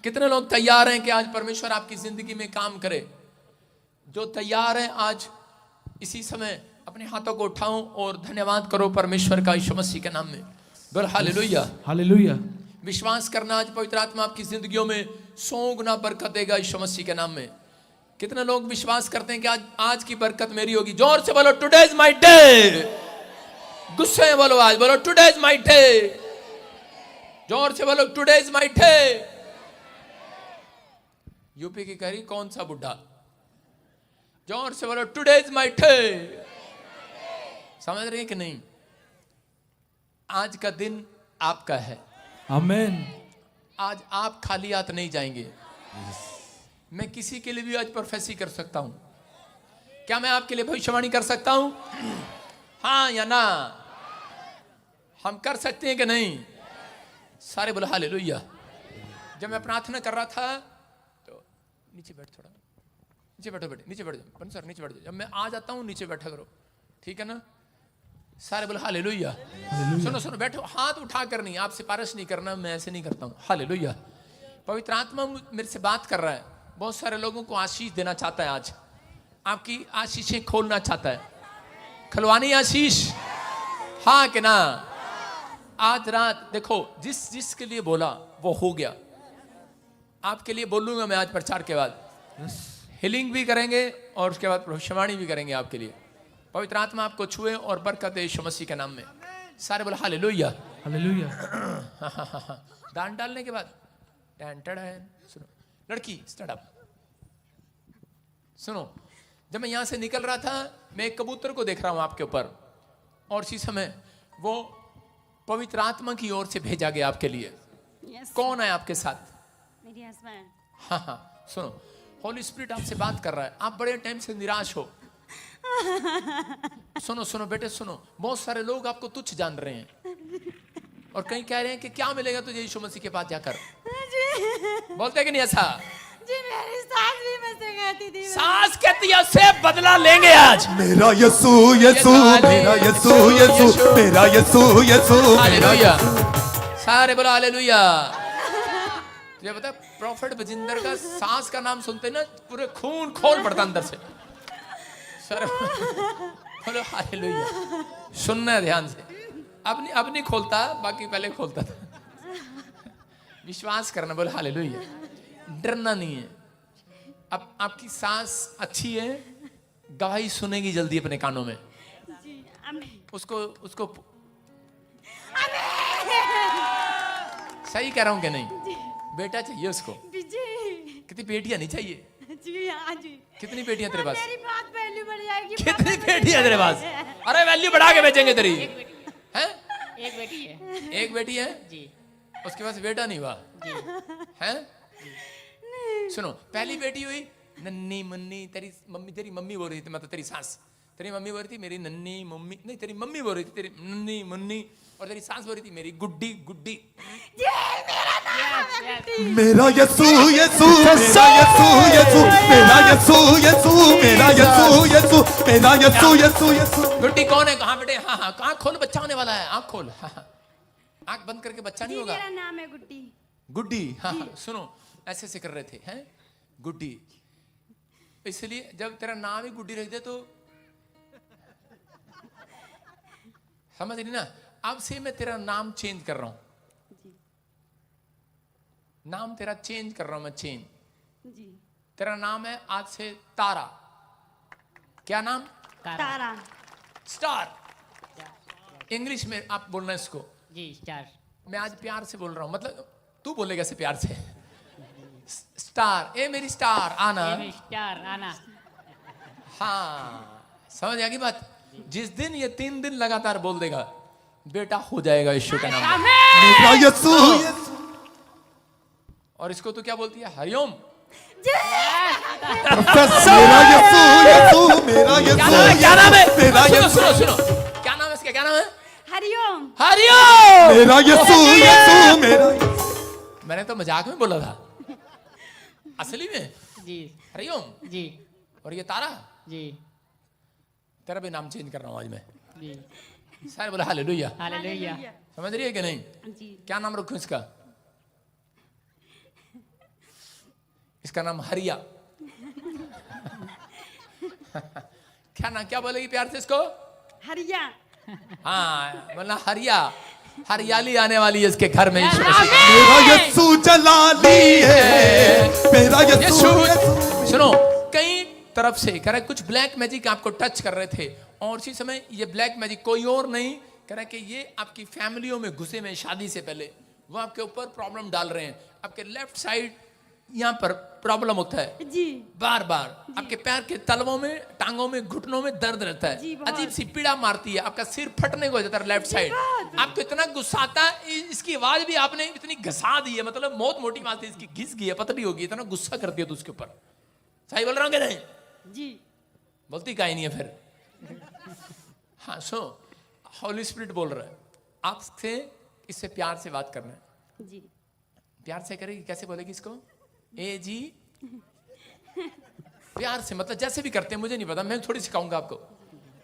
कितने लोग तैयार हैं कि आज परमेश्वर आपकी जिंदगी में काम करे? जो तैयार हैं आज इसी समय अपने हाथों को उठाओ और धन्यवाद करो परमेश्वर का यीशु मसीह के नाम में। बोल हालेलुया। हालेलुया। विश्वास करना आज पवित्र आत्मा आपकी जिंदगियों में 100 गुना बरकत देगा यीशु मसीह के नाम में। कितने लोग विश्वास करते हैं कि आज की बरकत मेरी होगी? जोर से बोलो टुडे इज माय डे। गुस्से में बोलो, आज बोलो टुडे इज माय डे। जोर से बोलो today is my day. UP की कह रही कौन सा बुढ़ा? जोर से बोलो टुडे इज माय डे। समझ रहे हैं कि नहीं? आज का दिन आपका है। आमेन। आज आप खाली हाथ नहीं जाएंगे। मैं किसी के लिए भी आज प्रोफेसी कर सकता हूं। क्या मैं आपके लिए भविष्यवाणी कर सकता हूं? हाँ या ना? हम कर सकते हैं कि नहीं? सारे बोलो हालेलुया। जब मैं प्रार्थना कर रहा था तो नीचे बैठ, थोड़ा नीचे बैठो, नीचे बैठ जाओ सर, नीचे बैठ जाओ। जब मैं आ जाता हूं नीचे बैठा करो, ठीक है ना? सारे बोलो हालेलुया। सुनो सुनो, बैठो। हाथ उठा कर नहीं, आप सिफारिश नहीं करना, मैं ऐसे नहीं करता हूं। हालेलुया। पवित्र आत्मा मेरे से बात कर रहा है। बहुत सारे लोगों को आशीष देना चाहता है। आज आपकी आशीषें खोलना चाहता है। खलवानी आशीष, हाँ कि ना? आज रात देखो, जिसके लिए बोला वो हो गया। आपके लिए बोलूंगा मैं आज प्रचार के बाद। हीलिंग भी करेंगे और उसके बाद भविष्यवाणी भी करेंगे आपके लिए। पवित्र आत्मा आपको छुए और बरकत दे यीशु मसीह के नाम में। सारे बोले हालेलुया। हालेलुया। दान डालने के बाद सुनो लड़की स्टैंड अप। सुनो, जब मैं यहां से निकल रहा था, मैं एक कबूतर को देख रहा हूं आपके ऊपर, और इसी समय वो पवित्र आत्मा की ओर से भेजा गया आपके लिए। Yes. कौन है आपके साथ? मेरी हस्बैंड। हाँ हाँ, सुनो, होली स्पिरिट आपसे बात कर रहा है। आप बड़े टाइम से निराश हो। सुनो सुनो बेटे सुनो, बहुत सारे लोग आपको तुच्छ जान रहे हैं और कहीं कह रहे हैं कि क्या मिलेगा तुझे यीशु मसीह के पास जाकर। बोलते कि नहीं ऐसा? जी मेरी सास भी मुझसे कहती थी। सास कहती है उससे बदला लेंगे आज। मेरा यीशु यीशु, मेरा यीशु यीशु, मेरा यीशु यीशु। हालेलुया। सारे बोलो हालेलुया। तुझे पता है प्रॉफिट बजिंदर का सास का नाम सुनते ना पूरे खून खोल पड़ता अंदर से। सर बोलो हालेलुया। सुनना है ध्यान से। अब नहीं खोलता, बाकी पहले खोलता था। विश्वास करना, बोलो हालेलुया। डरना नहीं है। अब आपकी सास अच्छी है, गवाही सुनेगी जल्दी अपने कानों में। जी आमीन। उसको सही कह रहा हूं कि नहीं? बेटा चाहिए उसको। जी कितनी बेटियां नहीं चाहिए? जी हाँ जी। कितनी बेटियां तेरे पास? मेरी बात वैल्यू बढ़ जाएगी। कितनी बेटियां तेरे पास? अरे वैल्यू बढ़ा के बेचेंगे तेरी। हैं? एक बेटी है एक बेटी है जी। उसके पास बेटा नहीं हुआ जी हैं? सुनो, पहली बेटी हुई नन्नी मुन्नी, तेरी मम्मी बोल रही थी, मतलब तेरी सास, तेरी मम्मी बोल रही थी मेरी नन्नी मम्मी, नहीं तेरी मम्मी बोल रही थी तेरी नन्नी मुन्नी, और तेरी सास बोल रही थी मेरी गुड्डी गुड्डी। मेरा यीशु यीशु, मेरा यीशु यीशु, मेरा यीशु यीशु, मेरा यीशु यीशु, मेरा यीशु यीशु यीशु। गुड्डी कौन है? कहाँ बेटे? हाँ हाँ, आँख खोल, बच्चा होने वाला है। आँख खोल, हाँ हाँ, आँख बंद करके बच्चा नहीं होगा। मेरा नाम है गुड्डी। गुड्डी, हाँ हाँ। सुनो, ऐसे से कर रहे थे हैं गुड्डी। इसलिए जब तेरा नाम ही गुड्डी रख दे तो समझ नहीं ना? अब से मैं तेरा नाम चेंज कर रहा हूं। नाम तेरा चेंज कर रहा हूं मैं, चेंज। जी तेरा नाम है आज से तारा। क्या नाम? तारा। स्टार। इंग्लिश में आप बोलना इसको। जी स्टार। मैं आज प्यार से बोल रहा हूं, मतलब तू बोलेगा ऐसे प्यार से। स्टार, ए मेरी स्टार आना। स्टार आना। हाँ, समझ आ गई बात? जिस दिन ये 3 दिन लगातार बोल देगा, बेटा हो जाएगा यीशु का नाम। मेरा यीशु यीशु। और इसको तू क्या बोलती है? हरिओम। मेरा यीशु यीशु, मेरा यीशु। क्या नाम है? मेरा सुनो यीशु। सुनो सुनो, क्या नाम है इसका? क्या नाम है? हरिओम। हरिओम। मेरा यीशु यीशु, मेरा। मैंने तो मजाक में बोला था, असली में जी हरिओम। जी और ये तारा, जी तेरा भी नाम चेंज कर रहा हूं आज मैं। जी। सारे बोला हालेलुया। हालेलुया। समझ रही है कि नहीं? जी क्या नाम रखूं इसका? इसका नाम हरिया। क्या ना क्या बोलेगी प्यार से इसको? हरिया। हाँ बोलना हरिया, हरियाली आने वाली है इसके घर में। यीशु आमीन। मसीह। मेरा यीशु जलाली है, मेरा यीशु यीशु सुनो, कई तरफ से कह रहा है कुछ ब्लैक मैजिक आपको टच कर रहे थे, और उसी समय ये ब्लैक मैजिक कोई और नहीं, कह रहा है कि ये आपकी फैमिलियों में घुसे में शादी से पहले वो आपके ऊपर प्रॉब्लम डाल रहे हैं। आपके लेफ्ट साइड यहाँ पर प्रॉब्लम होता है जी। बार बार, आपके पैर के तलवों में, टांगों में, घुटनों में दर्द रहता जी, है, बहुत। अजीब सी पीड़ा मारती है, आपका सिर फटने को हो जाता है लेफ्ट साइड, आपको इतना गुस्सा आता है, इसकी आवाज भी आपने इतनी घसा दी है, मतलब बहुत मोटी आवाज है इसकी, घिस गई है, पतली होगी, इतना गुस्सा करती है तो उसके ऊपर। सही बोल रहा हूँ कि नहीं? जी। बोलती काहे नहीं है फिर? हाँ सो हॉली स्पिरिट बोल रहा है आपसे, इससे प्यार से बात करना है। जी। प्यार से करेगी, कैसे बोलेगी इसको? ए जी, प्यार से, मतलब जैसे भी करते हैं मुझे नहीं पता, मैं थोड़ी सिखाऊंगा आपको,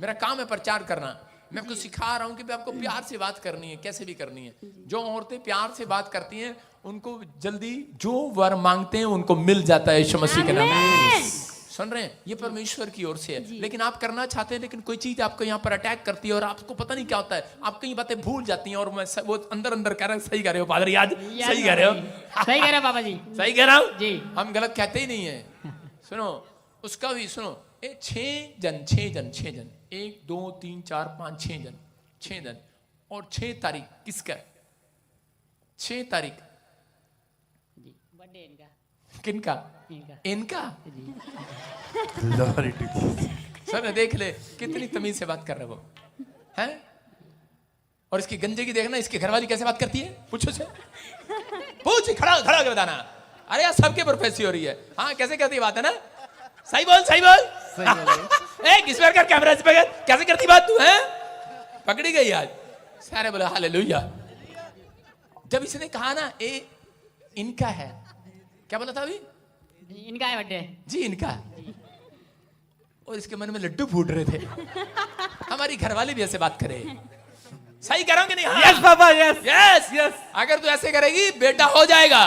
मेरा काम है प्रचार करना, मैं आपको सिखा रहा हूं कि आपको प्यार से बात करनी है, कैसे भी करनी है। जो औरतें प्यार से बात करती हैं उनको जल्दी जो वर मांगते हैं उनको मिल जाता है यीशु मसीह के नाम में। सुन रहे हैं? ये परमेश्वर की ओर से है, लेकिन आप करना चाहते हैं, लेकिन कोई चीज आपको यहाँ पर अटैक करती है और आपको पता नहीं क्या होता है, आप कई बातें भूल जाती हैं, और मैं वो अंदर अंदर कह रहा हूं, सही कह रहे हो पादरी, आज सही कह रहे हो, सही कह रहे हो बाबा जी। सही कह रहा हूं जी। हम गलत कहते ही नहीं है। सुनो उसका भी सुनो, 6 जन, 1 2 3 4 5 6 जन, और 6 तारीख किसका? 6 तारीख जी, बर्थडे इनका। किनका? इनका। इनका। जी। सर देख ले कितनी तमीज से बात कर रहे वो हैं, और इसकी गंजे की देखना, इसकी घरवाली कैसे बात करती है, पूछो से, पूछ, खड़ा खड़ा कर बताना। अरे यार सबके प्रोफेसी हो रही है। हाँ कैसे करती बात है ना? सही बोल, सही बोल, सही किस पर कर कैमरा पे कर, कैसे करती बात तू है? पकड़ी गई आज। सारे बोले हालेलुया। जब इसने कहा ना ए इनका है, क्या बोला था अभी? इनका है बर्थडे। जी इनका, और इसके मन में लड्डू फूट रहे थे, हमारी घरवाली भी ऐसे बात करे। सही कह रहा हूं कि नहीं? यस बाबा, यस यस यस। अगर तू ऐसे करेगी बेटा हो जाएगा।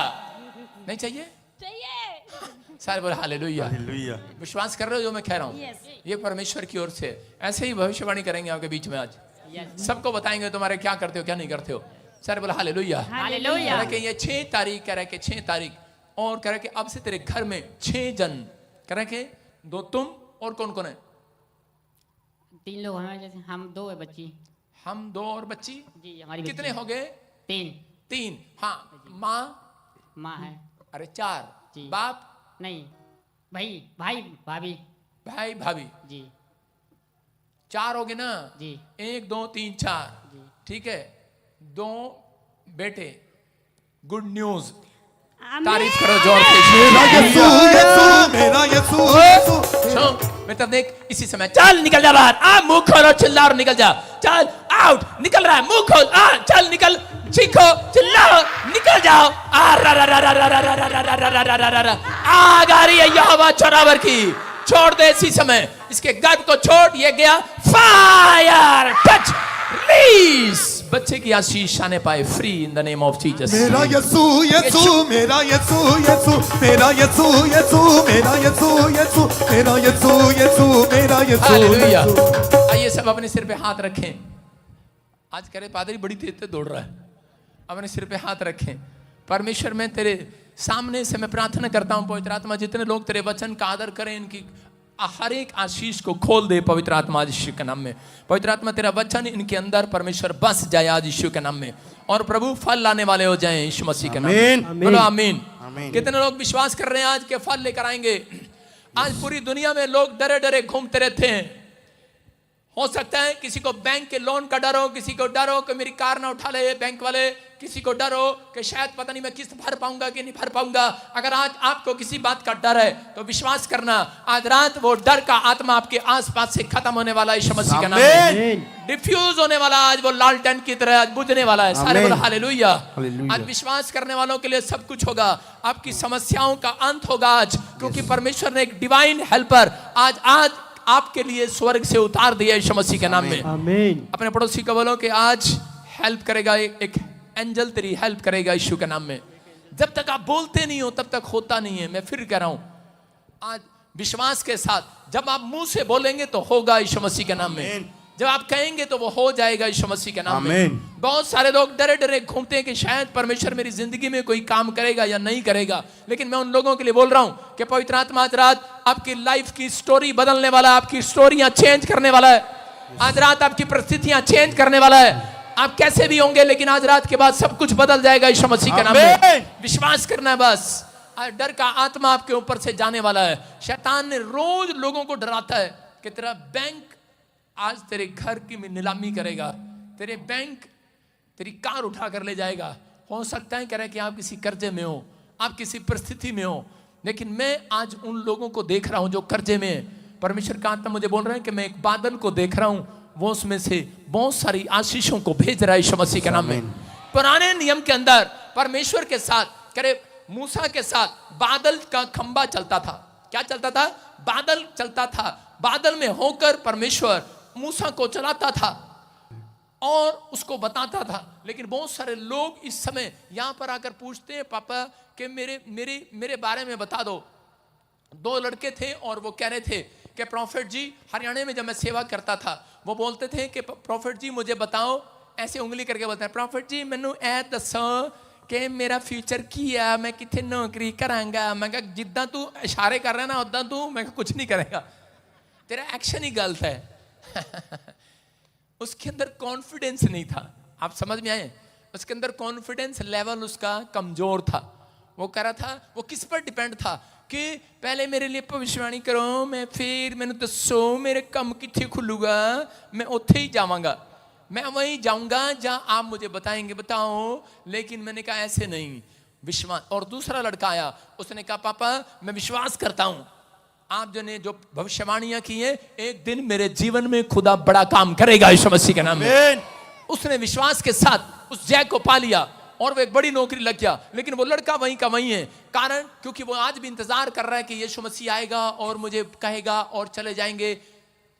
नहीं चाहिए? चाहिए। सारे बोले हालेलुया। हालेलुया। विश्वास कर रहे हो जो मैं कह रहा हूँ? Yes. ये परमेश्वर की ओर से ऐसे ही भविष्यवाणी करेंगे आपके बीच में आज, यस। सबको बताएंगे तुम्हारे क्या करते हो क्या नहीं करते हो। सारे बोले हालेलुया। हालेलुया। कह रहे कि ये 6 तारीख, कह रहे कि 6 तारीख, और कह रहे कि अब से तेरे घर में 6 जन, कह रहे कि 2 तुम और कौन कौन है? 3 लोग हमारे जैसे, हम 2 है बच्ची। हम 2 और बच्ची। जी हमारी कितने हो गए? 3 हाँ माँ, माँ है। अरे 4, जी। बाप, नहीं, भाई भाई भाभी। भाई भाभी, जी 4 हो गए ना? जी 1 2 3 4, जी। ठीक है। 2 बेटे, गुड न्यूज, आमीन। तारीफ करो जोर से। मेरा यीशु यीशु, मेरा यीशु यीशु। सुनो बेटा देख, इसी समय चल निकल जा बाहर, आ मुंह खोलो, चिल्ला और निकल जा, चल आउट, निकल रहा है, मुंह खोल, आ चल निकल, चीखो चिल्लाओ, निकल जाओ। आ रा रा रा रा रा रा रा रा रा रा रा रा रा रा, आग आ रही है यहोवा चौरावर की, छोड़ दे इसी समय, इसके गर्भ को छोड़, ये गया, फायर, टच, रिलीज, बच्चे की आशीष आने पाए, free in the name of Jesus. मेरा यीशु यीशु, मेरा यीशु यीशु, मेरा यीशु यीशु, मेरा यीशु यीशु, मेरा यीशु यीशु, मेरा यीशु हालेलुया। यीशु। आइए सब अपने सिर पे हाथ रखें। आज कह रहे पादरी बड़ी तेज से दौड़ रहा है, अपने सिर पे हाथ रखें। परमेश्वर मैं तेरे सामने से मैं प्रार्थना करता हूं, पवित्र आत्मा जितने लोग तेरे वचन का आदर करें, इनकी हर एक आशीष को खोल दे पवित्र आत्मा आज यीशु के नाम में। पवित्र आत्मा तेरा वचन इनके अंदर परमेश्वर बस जाए आज यीशु के नाम में, और प्रभु फल लाने वाले हो जाएं यीशु मसीह के नाम में। बोलो आमीन। कितने लोग विश्वास कर रहे हैं आज के फल लेकर आएंगे? आज पूरी दुनिया में लोग डरे डरे घूमते रहते हैं। हो सकता है किसी को बैंक के लोन का डर हो, किसी को डर हो कि मेरी कार ना उठा ले बैंक वाले, किसी को डर हो कि शायद पता नहीं मैं किस्त भर पाऊंगा कि नहीं भर पाऊंगा। अगर आज आपको किसी बात का डर है तो विश्वास करना, आज रात वो डर का आत्मा आपके आसपास से खत्म होने वाला है यीशु मसीह का नाम में। डिफ्यूज होने वाला, आज वो लालटेन की तरह आज बुझने वाला है। सारे बोलो हालेलुया। आज विश्वास करने वालों के लिए सब कुछ होगा, आपकी समस्याओं का अंत होगा आज, क्योंकि परमेश्वर ने एक डिवाइन हेल्पर आज आपके लिए स्वर्ग से उतार दिया यीशु मसीह के नाम में। आमीन। अपने पड़ोसी को बोलो कि आज हेल्प करेगा, एक एंजल तेरी हेल्प करेगा यीशु के नाम में। जब तक आप बोलते नहीं हो तब तक होता नहीं है। मैं फिर कह रहा हूं, आज विश्वास के साथ जब आप मुंह से बोलेंगे तो होगा यीशु मसीह के नाम में, जब आप कहेंगे तो वो हो जाएगा यीशु मसीह के नाम में। बहुत सारे लोग डरे डरे घूमते हैं कि शायद परमेश्वर मेरी जिंदगी में कोई काम करेगा या नहीं करेगा, लेकिन मैं उन लोगों के लिए बोल रहा हूं कि पवित्र आत्मा आज रात आपकी लाइफ की स्टोरी बदलने वाला है, आपकी स्टोरियां चेंज करने वाला है। आज रात आपकी परिस्थितियां चेंज करने वाला है। आप कैसे भी होंगे लेकिन आज रात के बाद सब कुछ बदल जाएगा यीशु मसीह के नाम में। विश्वास करना है बस। आज डर का आत्मा आपके ऊपर से जाने वाला है। शैतान ने रोज लोगों को डराता है कि तेरा बैंक आज तेरे घर की नीलामी करेगा, तेरे बैंक तेरी कार उठा कर ले जाएगा। हो सकता है कह रहे कि आप किसी कर्जे में हो, आप किसी परिस्थिति में हो, लेकिन मैं आज उन लोगों को देख रहा हूं जो कर्जे में है। परमेश्वर का आत्मा मुझे बोल रहा है कि मैं एक बादल को देख रहा हूं, वो उसमें से बहुत सारी आशीषों को भेज रहा है यीशु मसीह के नाम में। पुराने नियम के अंदर परमेश्वर के साथ करे मूसा के साथ बादल का खंबा चलता था। क्या चलता था? बादल चलता था। बादल में होकर परमेश्वर मूसा को चलाता था और उसको बताता था। लेकिन बहुत सारे लोग इस समय यहां पर आकर पूछते हैं, पापा कि मेरे बारे में बता दो। दो लड़के थे और वो कह रहे थे कि प्रॉफिट जी, हरियाणा में जब मैं सेवा करता था वो बोलते थे कि प्रॉफिट जी मुझे बताओ, ऐसे उंगली करके बोलते हैं, प्रॉफिट जी मैनू ऐ दसो कि मेरा फ्यूचर की है, मैं कितने नौकरी करांगा। मैं कहा जिद्दां तू इशारे कर रहा है ना उद्दां तू, मैं कुछ नहीं करेगा, तेरा एक्शन ही गलत है। उसके अंदर कॉन्फिडेंस नहीं था। आप समझ में आए? उसके अंदर कॉन्फिडेंस लेवल उसका कमजोर था। वो कह रहा था, वो किस पर डिपेंड था कि पहले मेरे लिए भविष्यवाणी करो, मैं फिर मैंने दसो मेरे कम कितने खुलूगा, मैं उत्थे ही जावांगा, मैं वहीं जाऊंगा जहां आप मुझे बताएंगे, बताओ। लेकिन मैंने कहा ऐसे नहीं, विश्वास। और दूसरा लड़का आया, उसने कहा पापा मैं विश्वास करता हूं आप जो ने जो भविष्यवाणियां की है, एक दिन मेरे जीवन में खुदा बड़ा काम करेगा यीशु मसीह के नाम में। उसने विश्वास के साथ उस जय को पा लिया और वो एक बड़ी नौकरी लग गया। लेकिन वो लड़का वहीं का वहीं है, कारण क्योंकि वो आज भी इंतजार कर रहा है कि यीशु मसीह आएगा और मुझे कहेगा और चले जाएंगे।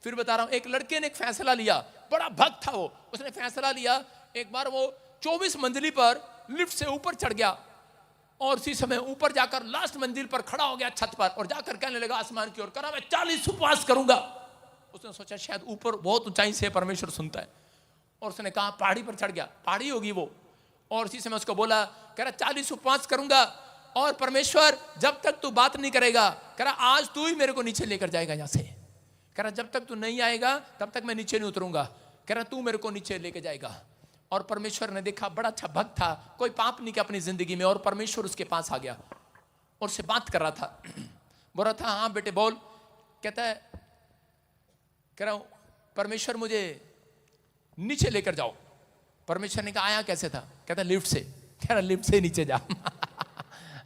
फिर बता रहा हूं, एक लड़के ने एक फैसला लिया, बड़ा भक्त था वो। उसने फैसला लिया, एक बार वो 24 मंजिली पर लिफ्ट से ऊपर चढ़ गया और उसी समय ऊपर जाकर लास्ट मंजिल पर खड़ा हो गया छत पर और जाकर कहने लगा आसमान की ओर, करा मैं 40 उपवास करूंगा। उसने सोचा शायद ऊपर बहुत ऊंचाई से परमेश्वर सुनता है, और उसने कहा पहाड़ी पर चढ़ गया, पहाड़ी होगी वो। और उसी समय उसको बोला, कह रहा 40 उपवास करूंगा और परमेश्वर जब तक तू बात नहीं करेगा, कह रहा आज तू ही मेरे को नीचे लेकर जाएगा यहां से। कह रहा जब तक तू नहीं आएगा तब तक मैं नीचे नहीं उतरूंगा। कह रहा तू मेरे को नीचे लेके जाएगा। और परमेश्वर ने देखा बड़ा अच्छा भक्त था, कोई पाप नहीं किया अपनी जिंदगी में, और परमेश्वर उसके पास आ गया और उससे बात कर रहा था। बोल रहा था हाँ बेटे बोल। कहता है, कह रहा हूं परमेश्वर मुझे नीचे लेकर जाओ। परमेश्वर ने कहा आया कैसे था? कहता लिफ्ट से। कह रहा लिफ्ट से नीचे जा।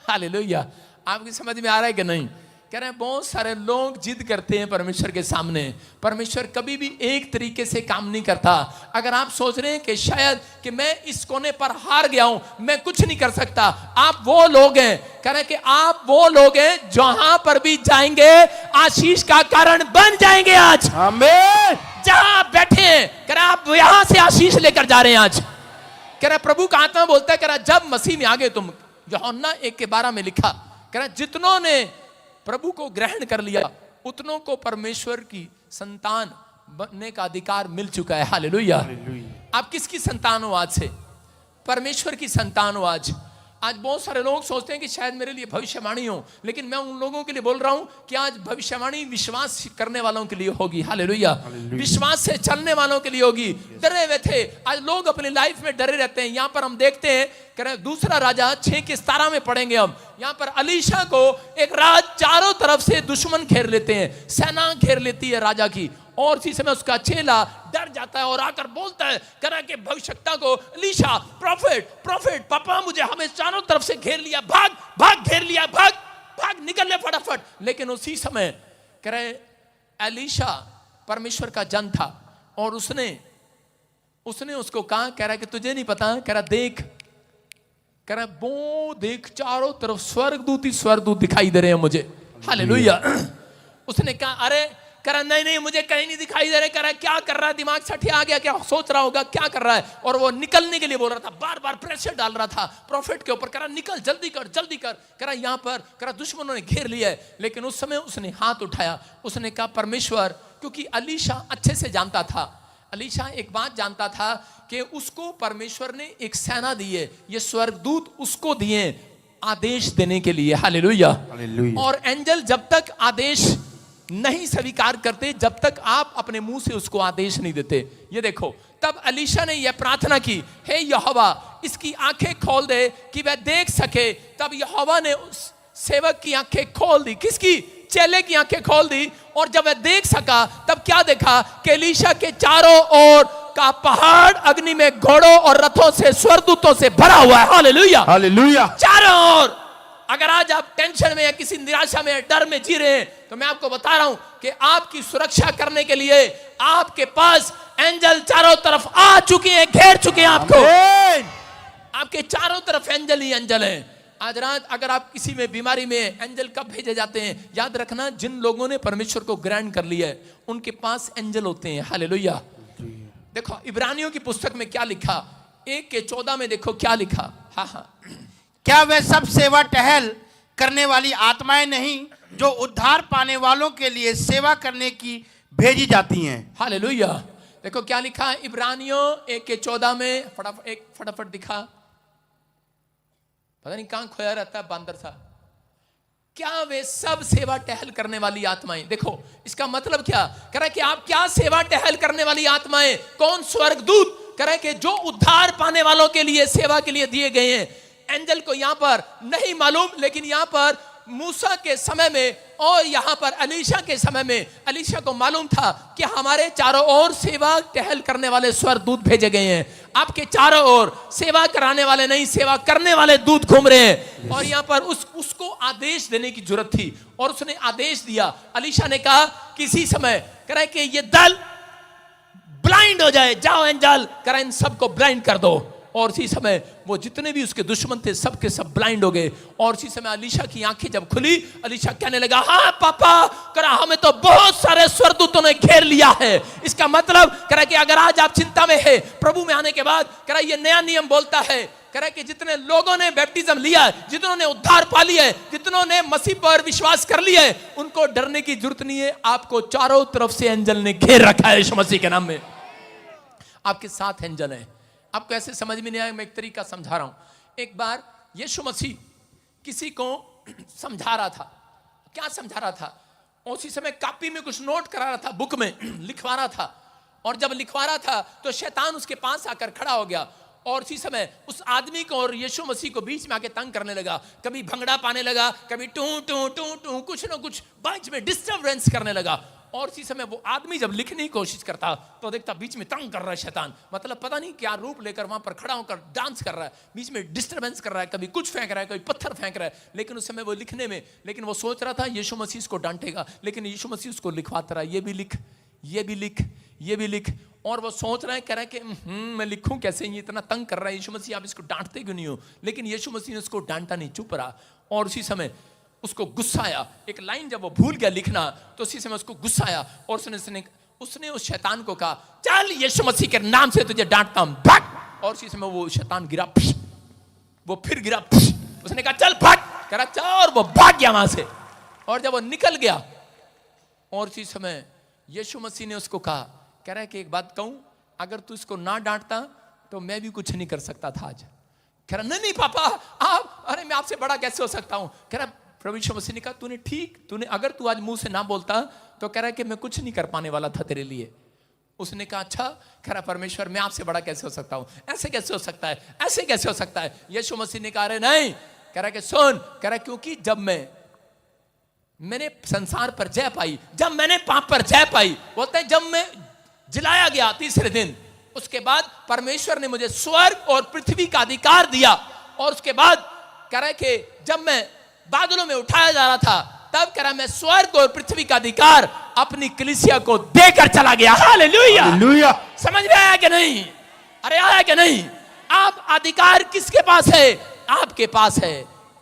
हालेलुया। आपकी समझ में आ रहा है कि नहीं? कह रहे हैं बहुत सारे लोग जिद करते हैं परमेश्वर के सामने। परमेश्वर कभी भी एक तरीके से काम नहीं करता। अगर आप सोच रहे हैं कि शायद कि मैं इस कोने पर हार गया हूं, मैं कुछ नहीं कर सकता, आप वो लोग हैं, कह रहे हैं कि आप वो लोग हैं जहां पर भी जाएंगे आशीष का कारण बन जाएंगे। आज आमीन। जहां आप बैठे हैं, कह रहे आप यहां से आशीष लेकर जा रहे हैं आज। कह रहा प्रभु का आत्मा बोलता है, कह रहा जब मसीह में आ गए तुम, यूहन्ना 1:12 में लिखा, कह रहा जितनों ने प्रभु को ग्रहण कर लिया उतनों को परमेश्वर की संतान बनने का अधिकार मिल चुका है। हालेलुया। आप किसकी संतान हो? आज से परमेश्वर की संतान हो। आज बहुत सारे लोग सोचते हैं कि शायद मेरे लिए भविष्यवाणी हो, लेकिन मैं उन लोगों के लिए बोल रहा हूं कि आज भविष्यवाणी विश्वास करने वालों के लिए होगी। हालेलुया। विश्वास से चलने वालों के लिए होगी। डरे हुए थे, आज लोग अपनी लाइफ में डरे रहते हैं। यहां पर हम देखते हैं, दूसरा राजा 6:17 में पढ़ेंगे हम। यहां पर अलीशा को एक राज चारों तरफ से दुश्मन घेर लेते हैं, सेना घेर लेती है राजा की, और इसी समय उसका चेला डर जाता है और आकर बोलता है, कह रहा कि भविष्यवक्ता को, अलीशा प्रॉफिट पापा मुझे हमें चारों तरफ से घेर लिया, भाग घेर लिया, भाग निकल ले फटाफट। लेकिन उसी समय कह रहे अलीशा परमेश्वर का जन था और उसने उसको कहा, कह रहा कि तुझे नहीं पता, कह रहा देख, कह रहा वो देख चारों तरफ स्वर्गदूत ही स्वर्गदूत दिखाई दे रहे हैं मुझे। हालेलुया। उसने कहा अरे कह रहा नहीं नहीं मुझे कहीं नहीं दिखाई दे रहा, कह रहा क्या कर रहा है, दिमाग सठिया आ गया, क्या सोच रहा होगा, क्या कर रहा है। और वो निकलने के लिए बोल रहा था, बार बार प्रेशर डाल रहा था प्रॉफिट के ऊपर, कह रहा निकल जल्दी कर जल्दी कर। कह रहा यहाँ पर कह रहा दुश्मनों ने घेर लिया है। लेकिन उस समय उसने हाथ उठाया, उसने कहा परमेश्वर, क्योंकि अलीशा अच्छे से जानता था, अलीशा एक बात जानता था कि उसको परमेश्वर ने एक सेना दी है, ये स्वर्गदूत उसको दिए आदेश देने के लिए। हालेलुया। और एंजल जब तक आदेश नहीं स्वीकार करते, जब तक आप अपने मुंह से उसको आदेश नहीं देते। ये देखो, तब अलीशा ने यह प्रार्थना की, हे यहोवा इसकी आंखें खोल दे कि वह देख सके। तब यहोवा ने उस सेवक की आंखें खोल दी, किसकी? चेले की आंखें खोल दी। और जब वह देख सका तब क्या देखा कि एलीशा के चारों ओर का पहाड़ अग्नि में घोड़ों और रथों से स्वर्गदूतों से भरा हुआ है। Hallelujah hallelujah. चारों ओर। अगर आज आप टेंशन में या किसी निराशा में डर में जी रहे हैं, तो मैं आपको बता रहा हूं कि आपकी सुरक्षा करने के लिए आपके पास एंजल चारों तरफ आ चुके हैं, घेर चुके हैं आपको। आपके चारों तरफ एंजल ही एंजल हैं। आज रात अगर आप किसी में बीमारी में, एंजल कब भेजे जाते हैं? याद रखना, जिन लोगों ने परमेश्वर को ग्रहण कर लिया है उनके पास एंजल होते हैं। हालेलुया। देखो इब्रानियों की पुस्तक में क्या लिखा, 1:14 में देखो क्या लिखा। हाँ, क्या वे सब सेवा टहल करने वाली आत्माएं नहीं जो उद्धार पाने वालों के लिए सेवा करने की भेजी जाती हैं? हालेलुया। देखो क्या लिखा है इब्रानियों 1:14 में, फटाफट दिखा, पता नहीं कहां खोया रहता है बांदर सा। क्या वे सब सेवा टहल करने वाली आत्माएं? देखो इसका मतलब क्या कह रहा है कि आप क्या सेवा टहल करने वाली आत्माएं? कौन? स्वर्गदूत। कह रहा है कि जो उद्धार पाने वालों के लिए सेवा के लिए दिए गए हैं। एंजल को यहां पर नहीं मालूम, लेकिन यहां पर मूसा के समय में और यहां पर अलीशा के समय में अलीशा को मालूम था कि हमारे चारों ओर सेवा टहल करने वाले स्वर्गदूत भेजे गए हैं। आपके चारों ओर सेवा कराने वाले नहीं, सेवा करने वाले दूत घूम रहे हैं। और यहां पर उसको आदेश देने की जरूरत थी और उसने आदेश दिया। अलीशा ने कहा किसी समय कह रहा है कि ये दल ब्लाइंड हो जाए, जाओ एंजल कह रहा है इन सबको ब्लाइंड कर दो। और इसी समय वो जितने भी उसके दुश्मन थे सब के सब ब्लाइंड हो गए। और इसी समय अलीशा की आंखें जब खुली, अलीशा कहने लगा, हाँ पापा, करा हमें तो बहुत सारे स्वर्गदूतों ने घेर लिया है। इसका मतलब करा कि अगर आज आप चिंता में है, प्रभु में आने के बाद करा ये नया नियम बोलता है, करा कि जितने लोगों ने बैप्टिज्म लिया है, जितनों ने उद्धार पा लिया है, जितनों ने मसीह पर विश्वास कर लिया है, उनको डरने की जरूरत नहीं है। आपको चारों तरफ से एंजल ने घेर रखा है यीशु मसीह के नाम में। आपके साथ एंजल है। आपको ऐसे समझ में नहीं आया, मैं एक तरीका समझा रहा हूं। एक बार यीशु मसीह किसी को समझा रहा था। क्या समझा रहा था? उसी समय कॉपी में कुछ नोट करा रहा था, बुक में लिखवा रहा था। और जब लिखवा रहा था तो शैतान उसके पास आकर खड़ा हो गया और उसी समय उस आदमी को और यीशु मसीह को बीच में आके तंग करने लगा। कभी भंगड़ा पाने लगा, कभी टू टू टू टू कुछ ना कुछ बीच में डिस्टर्बेंस करने लगा। और इसी समय वो आदमी जब लिखने की कोशिश करता तो देखता बीच में तंग कर रहा है शैतान, मतलब पता नहीं क्या रूप लेकर वहां पर खड़ा होकर डांस कर रहा है, बीच में डिस्टर्बेंस कर रहा है, कभी कुछ फेंक रहा है, कभी पत्थर फेंक रहा है। लेकिन उस समय वो लिखने में, लेकिन वो सोच रहा था यीशु मसीह इसको डांटेगा, लेकिन यीशु मसीह उसको लिखवाता रहा, ये भी लिख, ये भी लिख, ये भी लिख। और वो सोच रहा है, कह रहा है कि मैं लिखूं कैसे, ये इतना तंग कर रहा है यीशु मसीह, आप इसको डांटते क्यों नहीं हो? लेकिन यीशु मसीह ने उसको डांटा नहीं, चुप रहा। और उसी समय उसको गुस्सा आया। एक लाइन जब वो भूल गया लिखना तो उसी समय उसको गुस्सा आया और उसने उस शैतान को कहा, चल यीशु मसीह के नाम से तुझे डांटता हूं, भाग। और उसी समय वो शैतान गिरा, वो फिर गिरा, उसने कहा चल भाग, करा चल, और वो भाग गया वहां से। और जब वो निकल गया और उसी समय यीशु मसीह ने उसको कहा, कह रहा है कि एक बात कहूं, अगर तू इसको ना डांटता तो मैं भी कुछ नहीं कर सकता था आज। कह रहा नहीं पापा आप, अरे मैं आपसे बड़ा कैसे हो सकता हूं? कह रहा प्रभु यीशु मसीह ने कहा तूने अगर तू आज मुंह से ना बोलता तो कह रहा है कि मैं कुछ नहीं कर पाने वाला था तेरे लिए। उसने कहा अच्छा, कह रहा परमेश्वर मैं आपसे बड़ा कैसे हो सकता हूं? ऐसे कैसे हो सकता है, ऐसे कैसे हो सकता है? यीशु मसीह ने कहा नहीं, कह रहा कि सुन, कह रहा क्योंकि जब मैंने संसार पर जय पाई, जब मैंने पाप पर जय पाई, बोलते हैं जब मैं जिलाया गया तीसरे दिन, उसके बाद परमेश्वर ने मुझे स्वर्ग और पृथ्वी का अधिकार दिया। और उसके बाद कह रहा है कि जब मैं बादलों में उठाया जा रहा था तब कह रहा मैं स्वर्ग और पृथ्वी का अधिकार अपनी कलीसिया को देकर चला गया। Hallelujah, hallelujah. समझ में आया कि नहीं? अरे आया कि नहीं? आप अधिकार किसके पास है? आपके पास है।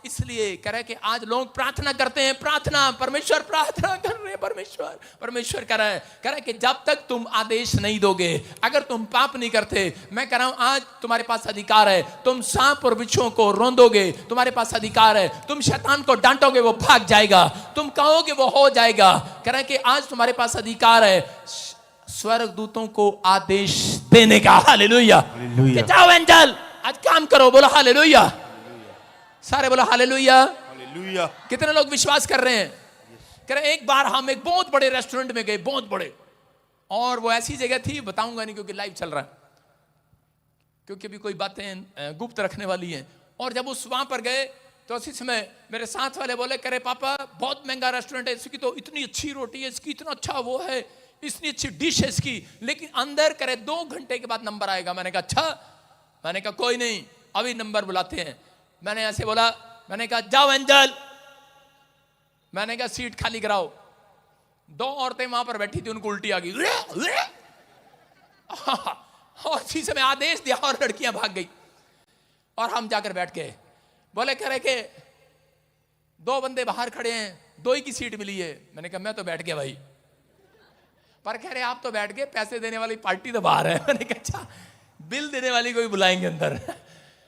इसलिए कह रहे कि आज लोग प्रार्थना करते हैं, प्रार्थना परमेश्वर प्रार्थना कर रहे हैं, परमेश्वर कह रहा है कि जब तक तुम आदेश नहीं दोगे, अगर तुम पाप नहीं करते, मैं कह रहा हूं आज तुम्हारे पास अधिकार है, तुम सांप और बिच्छुओं को रौंदोगे, तुम्हारे पास अधिकार है, तुम शैतान को डांटोगे वो भाग जाएगा, तुम कहोगे वो हो जाएगा। कह रहे कि आज तुम्हारे पास अधिकार है स्वर्गदूतों को आदेश देने का। हालेलुया, कि जाओ एंजल आज काम करो, बोलो हालेलुया, सारे बोलो हालेलुया। कितने लोग विश्वास कर रहे हैं? कह रहे एक बार हम एक बहुत बड़े रेस्टोरेंट में गए, बहुत बड़े, और वो ऐसी जगह थी, बताऊंगा नहीं क्योंकि लाइव चल रहा है, क्योंकि अभी कोई बातें गुप्त रखने वाली हैं। और जब उस वहां पर गए तो उसी समय मेरे साथ वाले बोले, करे पापा बहुत महंगा रेस्टोरेंट है, इसकी तो इतनी अच्छी रोटी है, इसकी इतना अच्छा वो है, इतनी अच्छी डिश है इसकी, लेकिन अंदर करे 2 घंटे के बाद नंबर आएगा। मैंने कहा अच्छा, मैंने कहा कोई नहीं अभी नंबर बुलाते हैं। मैंने ऐसे बोला, मैंने कहा जाओ एंजल, मैंने कहा सीट खाली कराओ। 2 औरतें वहां पर बैठी थी, उनको उल्टी आ गई और इसी समय आदेश दिया और लड़कियां भाग गई और हम जाकर बैठ गए। बोले कह रहे कि 2 बंदे बाहर खड़े हैं, 2 ही की सीट मिली है। मैंने कहा मैं तो बैठ गया भाई, पर कह रहे आप तो बैठ गए, पैसे देने वाली पार्टी तो बाहर है। मैंने कहा अच्छा, बिल देने वाली को भी बुलाएंगे अंदर।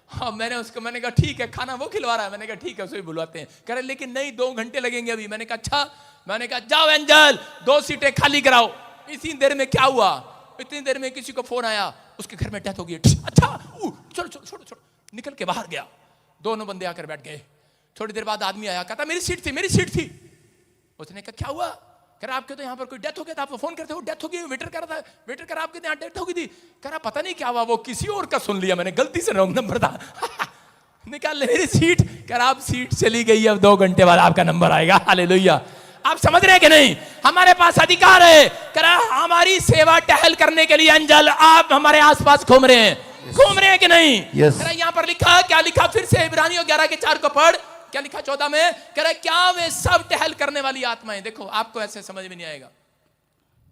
हाँ, मैंने कहा ठीक है, खाना वो खिलवा रहा है, मैंने कहा ठीक है उसे भी बुलवाते हैं। कह रहे लेकिन नहीं 2 घंटे लगेंगे अभी। मैंने कहा अच्छा, मैंने कहा जाओ एंजल 2 सीटें खाली कराओ। इसी देर में क्या हुआ, इतनी देर में किसी को फोन आया, उसके घर में डेथ हो गई। अच्छा चलो चलो छोड़ो छोड़ो, निकल के बाहर गया। दोनों बंदे आकर बैठ गए। थोड़ी देर बाद आदमी आया, कहता मेरी सीट थी, मेरी सीट थी। उसने कहा क्या हुआ? कह रहा आपके तो यहाँ पर कोई डेथ हो गया था, आपको फोन करते हो डेथ हो गई, वेटर कर रहा था, वेटर कर आपके यहाँ डेथ हो गई थी। कह रहा पता नहीं क्या हुआ, वो किसी और का सुन लिया मैंने, गलती से रॉन्ग नंबर था। निकाल ले मेरी सीट। कह रहा आप सीट चली गई, अब 2 घंटे बाद आपका नंबर आएगा। हालेलुया, आप समझ रहे हैं कि नहीं? हमारे पास अधिकार है। कह रहा हमारी सेवा टहल करने के लिए अंजल आप हमारे आसपास घूम रहे हैं, घूम रहे हैं कि नहीं? कह रहा यहाँ पर लिखा, क्या लिखा फिर से इब्रानियों 11:4 को पढ़, क्या लिखा 14 में? कह रहा क्या वे सब टहल करने वाली आत्माएं। देखो आपको ऐसे समझ में नहीं आएगा।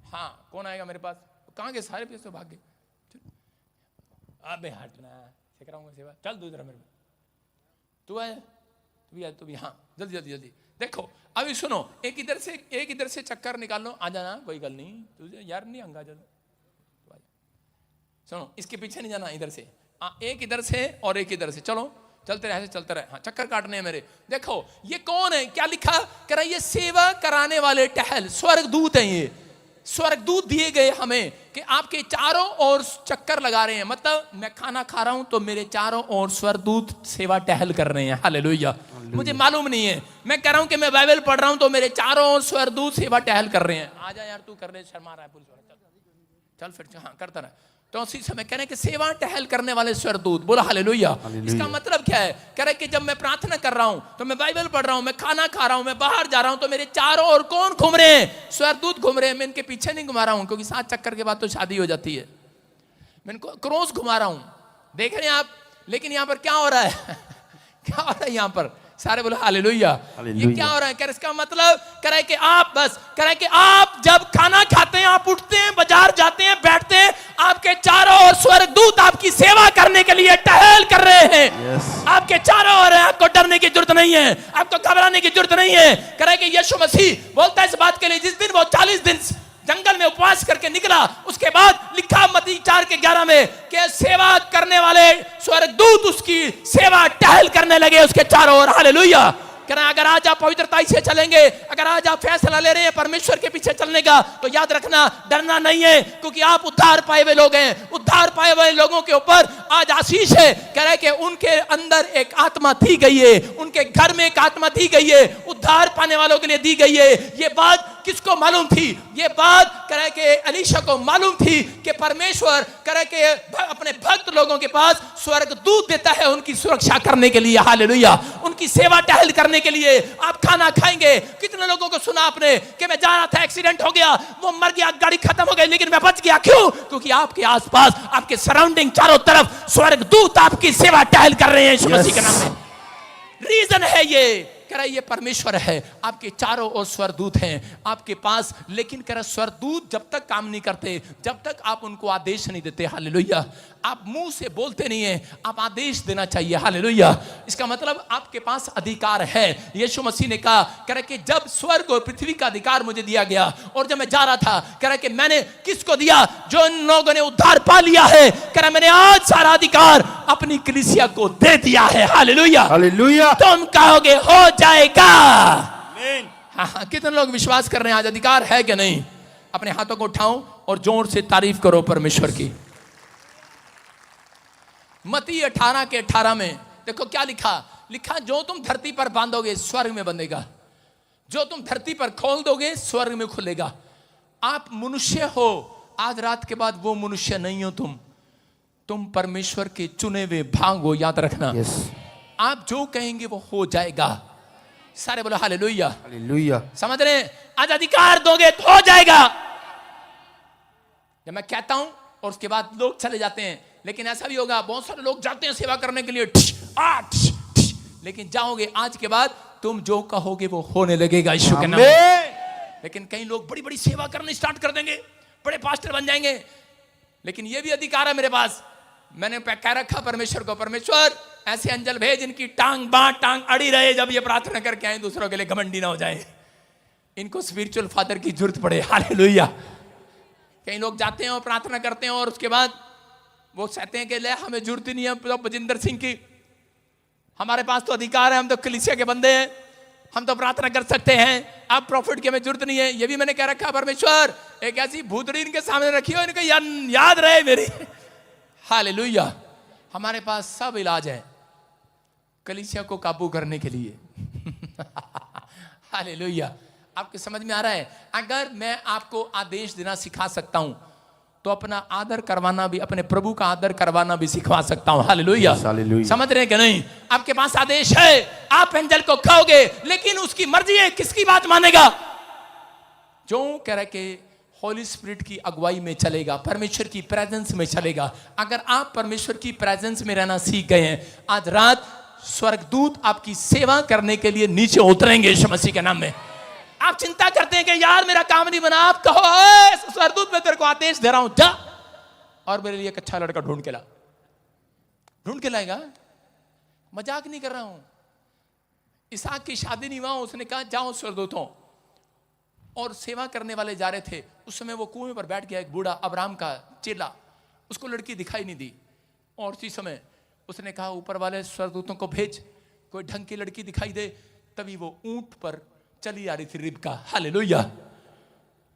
हाँ कौन आएगा मेरे पास? कहां गए सारे? पैसे भाग गए। अबे हटना, सिखाऊंगा सेवा, चल दूसरा मेरे में। तू आया, तू भी हाँ, जल्दी जल्दी जल्दी। देखो अभी सुनो, एक इधर से चक्कर निकाल लो, आ जाना कोई गल नहीं, तुझे यार नहीं अंगा चलो। सुनो इसके पीछे नहीं जाना, इधर से एक इधर से और एक इधर से, चलो चलते रहे, चलते रहे। हाँ चक्कर काटने हैं मेरे। देखो ये कौन है, क्या लिखा? कह रहा ये सेवा कराने वाले टहल स्वर्गदूत हैं। ये स्वर्गदूत दिए गए हमें कि आपके चारों ओर चक्कर लगा रहे हैं। मतलब मैं खाना खा रहा हूं तो मेरे चारों ओर स्वर्गदूत सेवा टहल कर रहे हैं। हालेलुया, मुझे मालूम नहीं है, मैं कह रहा हूं कि मैं बाइबल पढ़ रहा हूं तो मेरे चारों ओर स्वर्गदूत सेवा टहल कर रहे हैं। आजा यार तू कर रहे, शर्मा रहा है पुलिस वाला, चल फिर हाँ करता रहा। तो उसी समय कह रहे कि सेवा टहल करने वाले स्वर्गदूत, बोला हालेलुया। इसका मतलब क्या है? कह रहे कि जब मैं प्रार्थना कर रहा हूं तो मैं बाइबल पढ़ रहा हूं, मैं खाना खा रहा हूं, मैं बाहर जा रहा हूं तो मेरे चारों ओर कौन घूम रहे हैं? स्वर्गदूत घूम रहे हैं। मैं इनके पीछे नहीं घुमा रहा हूं, क्योंकि 7 चक्कर के बाद तो शादी हो जाती है। मैं इनको क्रॉस घुमा रहा हूं, देख रहे हैं आप। लेकिन यहां पर क्या हो रहा है? क्या हो रहा है यहां पर? सारे बोले हालेलुया। ये क्या हो रहा है? इसका मतलब कह रहा है कि आप बस कह रहा है कि आप जब खाना खाते हैं, आप उठते हैं, बाजार जाते हैं, बैठते हैं, आपके चारों ओर स्वर्गदूत आपकी सेवा करने के लिए टहल कर रहे हैं। आपके चारों ओर है, आपको डरने की जरूरत नहीं है, आपको घबराने की जरूरत नहीं है। कह रहा है कि यीशु मसीह बोलता है इस बात के लिए, जिस दिन वो 40 दिन जंगल में उपवास करके निकला, उसके बाद लिखा मत्ती 4:11 में कि सेवा करने वाले स्वर्गदूत उसकी सेवा टहल करने लगे उसके चारों ओर। हालेलुया। कहना अगर आज आप पवित्रता से चलेंगे, अगर आज आप फैसला ले रहे हैं परमेश्वर के पीछे चलने का, तो याद रखना डरना नहीं है, क्योंकि आप उद्धार पाए हुए लोग हैं। उद्धार पाए हुए लोगों के ऊपर आज आशीष है। कह रहे कि उनके अंदर एक आत्मा दी गई है, उनके घर में एक आत्मा दी गई है, उद्धार पाने वालों के लिए दी गई है। ये बात किसको मालूम थी? ये बात कह रहे कि एलीशा को मालूम थी कि परमेश्वर कह रहे कि अपने भक्त लोगों के पास स्वर्गदूत देता है उनकी सुरक्षा करने के लिए। हालेलुया, उनकी सेवा टहल करने के लिए। आप खाना खाएंगे, कितने लोगों को सुना आपने कि मैं जा रहा था, एक्सीडेंट हो गया, वो मर गया, गाड़ी खत्म हो गई, लेकिन मैं बच गया। क्यों? क्योंकि आपके आसपास, आपके सराउंडिंग चारों तरफ स्वर्गदूत आपकी सेवा टहल कर रहे हैं यीशु मसीह के नाम में। रीजन है ये। कह रहा ये परमेश्वर है, आपके चारों ओर स्वरदूत हैं आपके पास, लेकिन कह रहा स्वरदूत जब तक काम नहीं करते, जब तक आप उनको आदेश नहीं देते, हालेलुया, आप मुंह से बोलते नहीं है, आप आदेश देना चाहिए, हालेलुया। इसका मतलब आपके पास अधिकार है। यीशु मसीह ने कहा, कह रहा कि जब स्वर्ग और पृथ्वी का अधिकार मुझे दिया गया और जब मैं जा रहा था, कह रहा कि मैंने किसको दिया? जो इन लोगों ने उद्धार पा लिया है, कह रहा मैंने आज सारा अधिकार अपनी कलीसिया को दे दिया है, हालेलुया। हालेलुया। तुम कहोगे हो जाएगा। हाँ, कितने लोग विश्वास कर रहे हैं आज अधिकार है कि नहीं? अपने हाथों को उठाओ और जोर से तारीफ करो परमेश्वर की। मत्ती 18 के 18 में देखो क्या लिखा, लिखा जो तुम धरती पर बांधोगे स्वर्ग में बंधेगा, जो तुम धरती पर खोल दोगे स्वर्ग में खुलेगा। आप मनुष्य हो, आज रात के बाद वो मनुष्य नहीं हो, तुम परमेश्वर के चुने हुए भाग हो, याद रखना। आप जो कहेंगे वो हो जाएगा। सारे बोलो हालेलुया। हालेलुया। समझ रहे हैं? आज अधिकार दोगे तो हो जाएगा। जब मैं कहता हूं और उसके बाद लोग चले जाते हैं, लेकिन ऐसा भी होगा बहुत सारे लोग जाते हैं सेवा करने के लिए, लेकिन जाओगे आज के बाद तुम जो कहोगे वो होने लगेगा यीशु के नाम में। लेकिन कई लोग बड़ी बड़ी सेवा करनी स्टार्ट कर देंगे, बड़े पास्टर बन जाएंगे, लेकिन ये भी अधिकार है मेरे पास। मैंने कह रखा परमेश्वर को, परमेश्वर ऐसे अंजल भेज इनकी टांग अड़ी रहे जब ये प्रार्थना करके आए, दूसरों के लिए घमंडी ना हो जाए, इनको स्पिरिचुअल फादर की जरूरत पड़े, हालेलुया। कई लोग जाते हैं और प्रार्थना करते हैं और उसके बाद वो कहते हैं कि ले हमें जरूरत ही नहीं है तो बजिंदर सिंह की, हमारे पास तो अधिकार है, हम तो कलीसिया के बंदे हैं, हम तो प्रार्थना कर सकते हैं, आप प्रॉफिट की हमें जरूरत नहीं है। ये भी मैंने कह रखा परमेश्वर एक ऐसी भूतड़ी इनके सामने रखी हो, इनका याद रहे मेरी, हालेलुया। हमारे पास सब इलाज है कलीसिया को काबू करने के लिए हालेलुया। आपके समझ में आ रहा है? अगर मैं आपको आदेश देना सिखा सकता हूं तो अपना आदर करवाना भी, अपने प्रभु का आदर करवाना भी सिखवा सकता हूं, हालेलुया। समझ रहे हैं कि नहीं? आपके पास आदेश है, आप एंजल को कहोगे, लेकिन उसकी मर्जी है, किसकी बात मानेगा? जो कह रहे कि होली स्पिरिट की अगुवाई में चलेगा, परमेश्वर की प्रेजेंस में चलेगा। अगर आप परमेश्वर की प्रेजेंस में रहना सीख गए हैं, आज रात स्वर्गदूत आपकी सेवा करने के लिए नीचे उतरेंगे यीशु मसीह के नाम में। आप चिंता करते हैं कि यार मेरा काम नहीं बना, आप कहो स्वर्गदूत मैं तेरे को आदेश दे रहा हूं, जा और मेरे लिए एक अच्छा लड़का ढूंढ के ला। ढूंढ के लाएगा, मजाक नहीं कर रहा हूं। इसहाक की शादी नहीं हुआ, उसने कहा जाओ स्वर्गदूतों, और सेवा करने वाले जा रहे थे। उस समय वो कुएं पर बैठ गया एक बूढ़ा अब्राहम का चेला, उसको लड़की दिखाई नहीं दी, और उसी समय उसने कहा ऊपर वाले स्वर्गदूतों को भेज, कोई ढंग की लड़की दिखाई दे। तभी वो ऊंट पर चली आ रही थी रिबका, हालेलुया।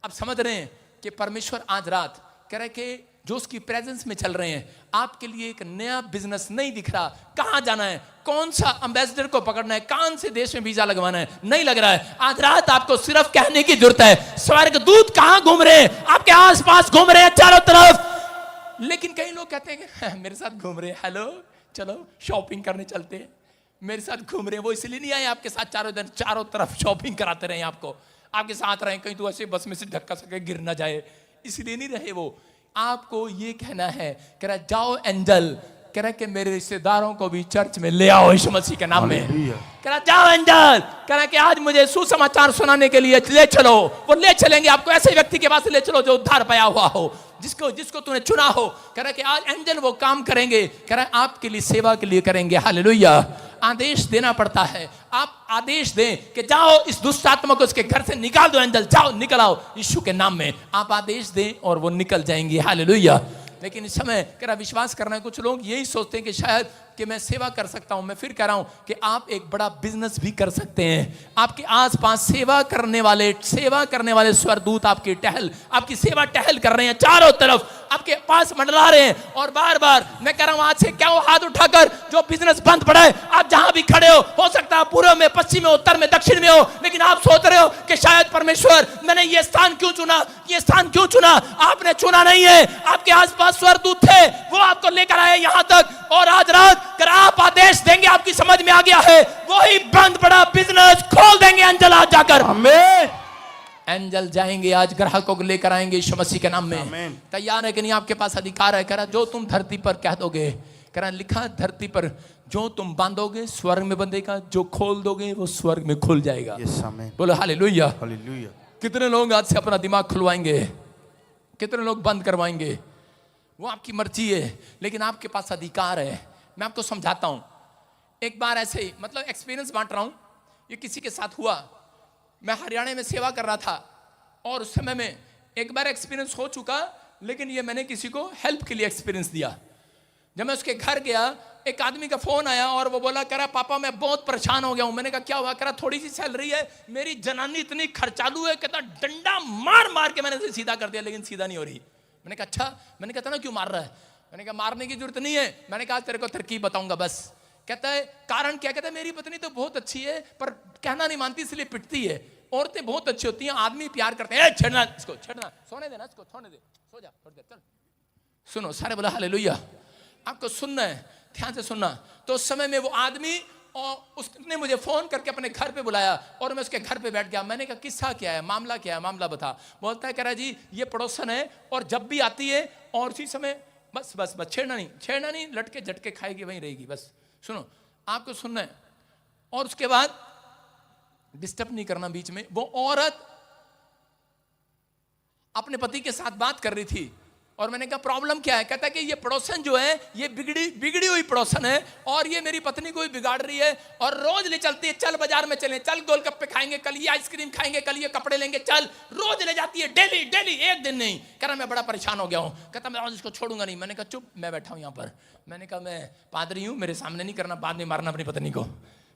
अब समझ रहे हैं कि परमेश्वर आज रात कह रहे कि जो उसकी प्रेजेंस में चल रहे हैं, आपके लिए एक नया बिजनेस नहीं दिख रहा, कहां जाना है, कौन सा एम्बेसडर को पकड़ना है, कौन से देश में वीजा लगवाना है, नहीं लग रहा है। आज रात आपको सिर्फ कहने की जरूरत है, स्वर्गदूत कहां घूम रहे हैं, आपके आसपास घूम रहे हैं चारों तरफ। लेकिन कई लोग कहते हैं कि मेरे साथ घूम रहे हैं, हेलो चलो शॉपिंग करने चलते हैं, मेरे साथ घूम रहे हैं। वो इसलिए नहीं आए आपके साथ चारों तरफ शॉपिंग कराते रहे, आपके साथ रहे, कहीं तो ऐसे बस में से धक्का सके गिर ना जाए, इसलिए नहीं रहे। वो आपको ये कहना है, कह रहा जाओ एंजल, कह रहा कि मेरे रिश्तेदारों को भी चर्च में ले आओ यीशु मसीह के नाम में। कह रहा जाओ एंजल, कह रहा कि आज मुझे सुसमाचार सुनाने के लिए ले चलो। वो ले चलेंगे आपको, ऐसे व्यक्ति के पास ले चलो जो उद्धार पाया हुआ हो, जिसको तूने चुना हो। कह रहा कि आज एंजल वो काम करेंगे, कह रहा आपके लिए सेवा के लिए करेंगे, हालेलुया। आदेश देना पड़ता है, आप आदेश दें कि जाओ इस दुष्ट आत्मा को इसके घर से निकाल दो, एंजल जाओ निकल आओ यीशु के नाम में। आप आदेश दें और वो निकल जाएंगे, हालेलुया। लेकिन इस समय कह रहा विश्वास करना है, कुछ लोग यही सोचते हैं कि शायद कि मैं सेवा कर सकता हूं। मैं फिर कह रहा हूं कि आप एक बड़ा बिजनेस भी कर सकते हैं। आपके आसपास सेवा करने वाले स्वरदूत आपकी सेवा टहल कर रहे हैं, चारों तरफ आपके पास मंडरा रहे हैं। और बार बार मैं कह रहा हूं आज से क्या हो, हाथ उठाकर जो बिजनेस बंद पड़ा है, आप जहां भी खड़े हो सकता है पूर्व में, पश्चिम में, उत्तर में, दक्षिण में हो, लेकिन आप सोच रहे हो कि शायद परमेश्वर मैंने ये स्थान क्यों चुना। आपने चुना नहीं है, आपके आसपास स्वरदूत थे, वो आपको लेकर आए यहां तक। और आज रात अगर आप आदेश देंगे, आपकी समझ में आ गया है, वही बंद पड़ा बिजनेस खोल देंगे एंजल आज जाकर। आमीन। एंजल जाएंगे आज ग्राहकों को लेकर आएंगे यीशु मसीह के नाम में। तैयार है कि नहीं? आपके पास अधिकार है। कह रहा जो तुम धरती पर कह दोगे, कह रहा लिखा धरती पर जो तुम बांधोगे स्वर्ग में बंधेगा, जो खोल दोगे वो स्वर्ग में खुल जाएगा। यस आमीन, बोलो हालेलुया। हालेलुया। कितने लोग आज से अपना दिमाग खुलवाएंगे, कितने लोग बंद करवाएंगे, वो आपकी मर्जी है, लेकिन आपके पास अधिकार है। मैं आपको समझाता हूं। एक बार ऐसे ही, मतलब एक्सपीरियंस बांट रहा हूं, ये किसी के साथ हुआ। मैं हरियाणा में सेवा कर रहा था और उस समय में एक बार एक्सपीरियंस हो चुका, लेकिन ये मैंने किसी को हेल्प के लिए एक्सपीरियंस दिया। जब मैं उसके घर गया, एक आदमी का फोन आया और वो बोला, कह रहा पापा मैं बहुत परेशान हो गया हूं। मैंने कहा क्या हुआ? कह रहा थोड़ी सी सैलरी है, मेरी जनानी इतनी खर्चालू है, कहता डंडा मार मार के मैंने सीधा कर दिया, लेकिन सीधा नहीं हो रही। मैंने कहा अच्छा। मैंने कहा ना क्यों मार रहा है? मैंने कहा मारने की जरूरत नहीं है। मैंने कहा तेरे को तरकीब बताऊंगा बस। कहता है कारण क्या? कहता है मेरी पत्नी तो बहुत अच्छी है पर कहना नहीं मानती इसलिए पिटती है। औरतें बहुत अच्छी होती हैं, आदमी प्यार करते हैं। छेड़ना इसको, छेड़ना, सोने देना इसको, सोने दे, सो जा थोड़ी देर, चल। सुनो, सारे बोला हालेलुया। आपको सुनना है, ध्यान से सुनना। तो उस समय में वो आदमी और उसने मुझे फोन करके अपने घर पे बुलाया और मैं उसके घर पे बैठ गया। मैंने कहा किस्सा क्या है, मामला क्या है, मामला बता। बोलता है कह रहा जी ये पड़ोसन है और जब भी आती है और उसी समय बस बस बस छेड़ना नहीं, लटके झटके खाएगी, वहीं रहेगी बस। सुनो, आपको सुनना है। और उसके बाद डिस्टर्ब नहीं करना बीच में। वो औरत अपने पति के साथ बात कर रही थी और मैंने कहा प्रॉब्लम क्या है? कहता है कि ये पड़ोसन जो है ये बिगड़ी हुई पड़ोसन है और ये मेरी पत्नी को भी बिगाड़ रही है और रोज ले चलती है, चल बाजार में चलें, चल गोलगप्पे खाएंगे, कल ये आइसक्रीम खाएंगे, कल ये कपड़े लेंगे, चल रोज ले जाती है, डेली, एक दिन नहीं। कह रहा मैं बड़ा परेशान हो गया हूं। कहता मैं आज इसको छोड़ूंगा नहीं। मैंने कहा चुप, मैं बैठा हूं यहाँ पर। मैंने कहा मैं पादरी हूं, मेरे सामने नहीं करना, बाद में मारना अपनी पत्नी को।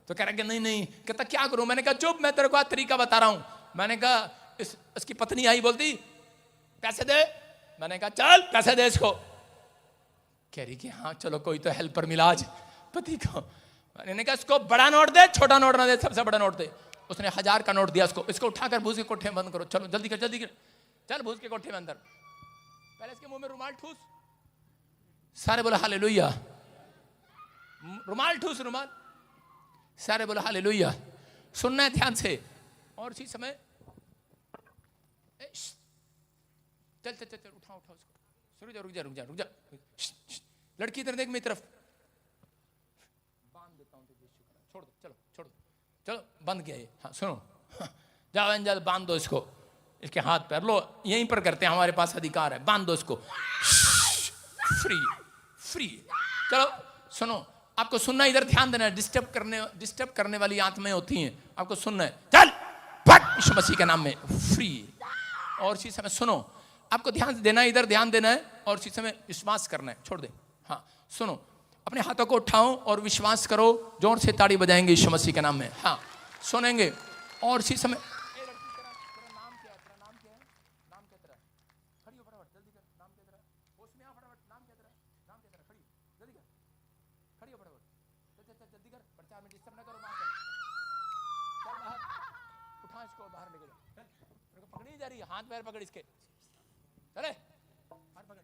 तो कह रहा कि नहीं। कहता क्या करूं? मैंने कहा चुप, मैं तेरे को तरीका बता रहा हूं। मैंने कहा इसकी पत्नी आई, बोलती पैसे दे। मैंने कहा चल पैसे दे इसको। कह रही कि हाँ चलो कोई तो हेल्पर मिला आज पति को। मैंने कहा इसको बड़ा नोट दे, छोटा नोट ना दे, सबसे बड़ा नोट दे। उसने 1000 का नोट दिया इसको उठाकर भूस के कोठे में बंद करो, चलो जल्दी कर, चल भूस के कोठे में अंदर। पहले इसके मुंह में रुमाल ठूस। सारे बोला हालेलुया। रुमाल ठूस, रुमाल। सारे बोला हालेलुया। सुनना है ध्यान से। और इसी समय चल उठाओ उसको। रुक जा। लड़की इधर देख, मेरी तरफ। बांध देता हूं तुझे, छोड़ दो, चलो बंद किया ये। हाँ सुनो, जाओ एंजल बांध दो इसको, इसके हाथ पैर लो, यहीं पर करते हैं, हमारे पास अधिकार है, बांध दो इसको। फ्री। चलो सुनो, आपको सुनना, इधर ध्यान देना है। डिस्टर्ब करने वाली आत्माएं होती हैं, आपको सुनना है। चल फट यीशु मसीह के नाम में फ्री। और इसी समय सुनो, आपको ध्यान देना है, इधर ध्यान देना है और इसी समय विश्वास करना है। छोड़ दे। हाँ सुनो, अपने हाथों को उठाओ और विश्वास करो। जोर से ताड़ी बजाएंगे यीशु मसीह के नाम में। हाँ सुनेंगे। और इसी समय जा रही है, हाथ पैर पकड़ इसके, चले हाथ पकड़,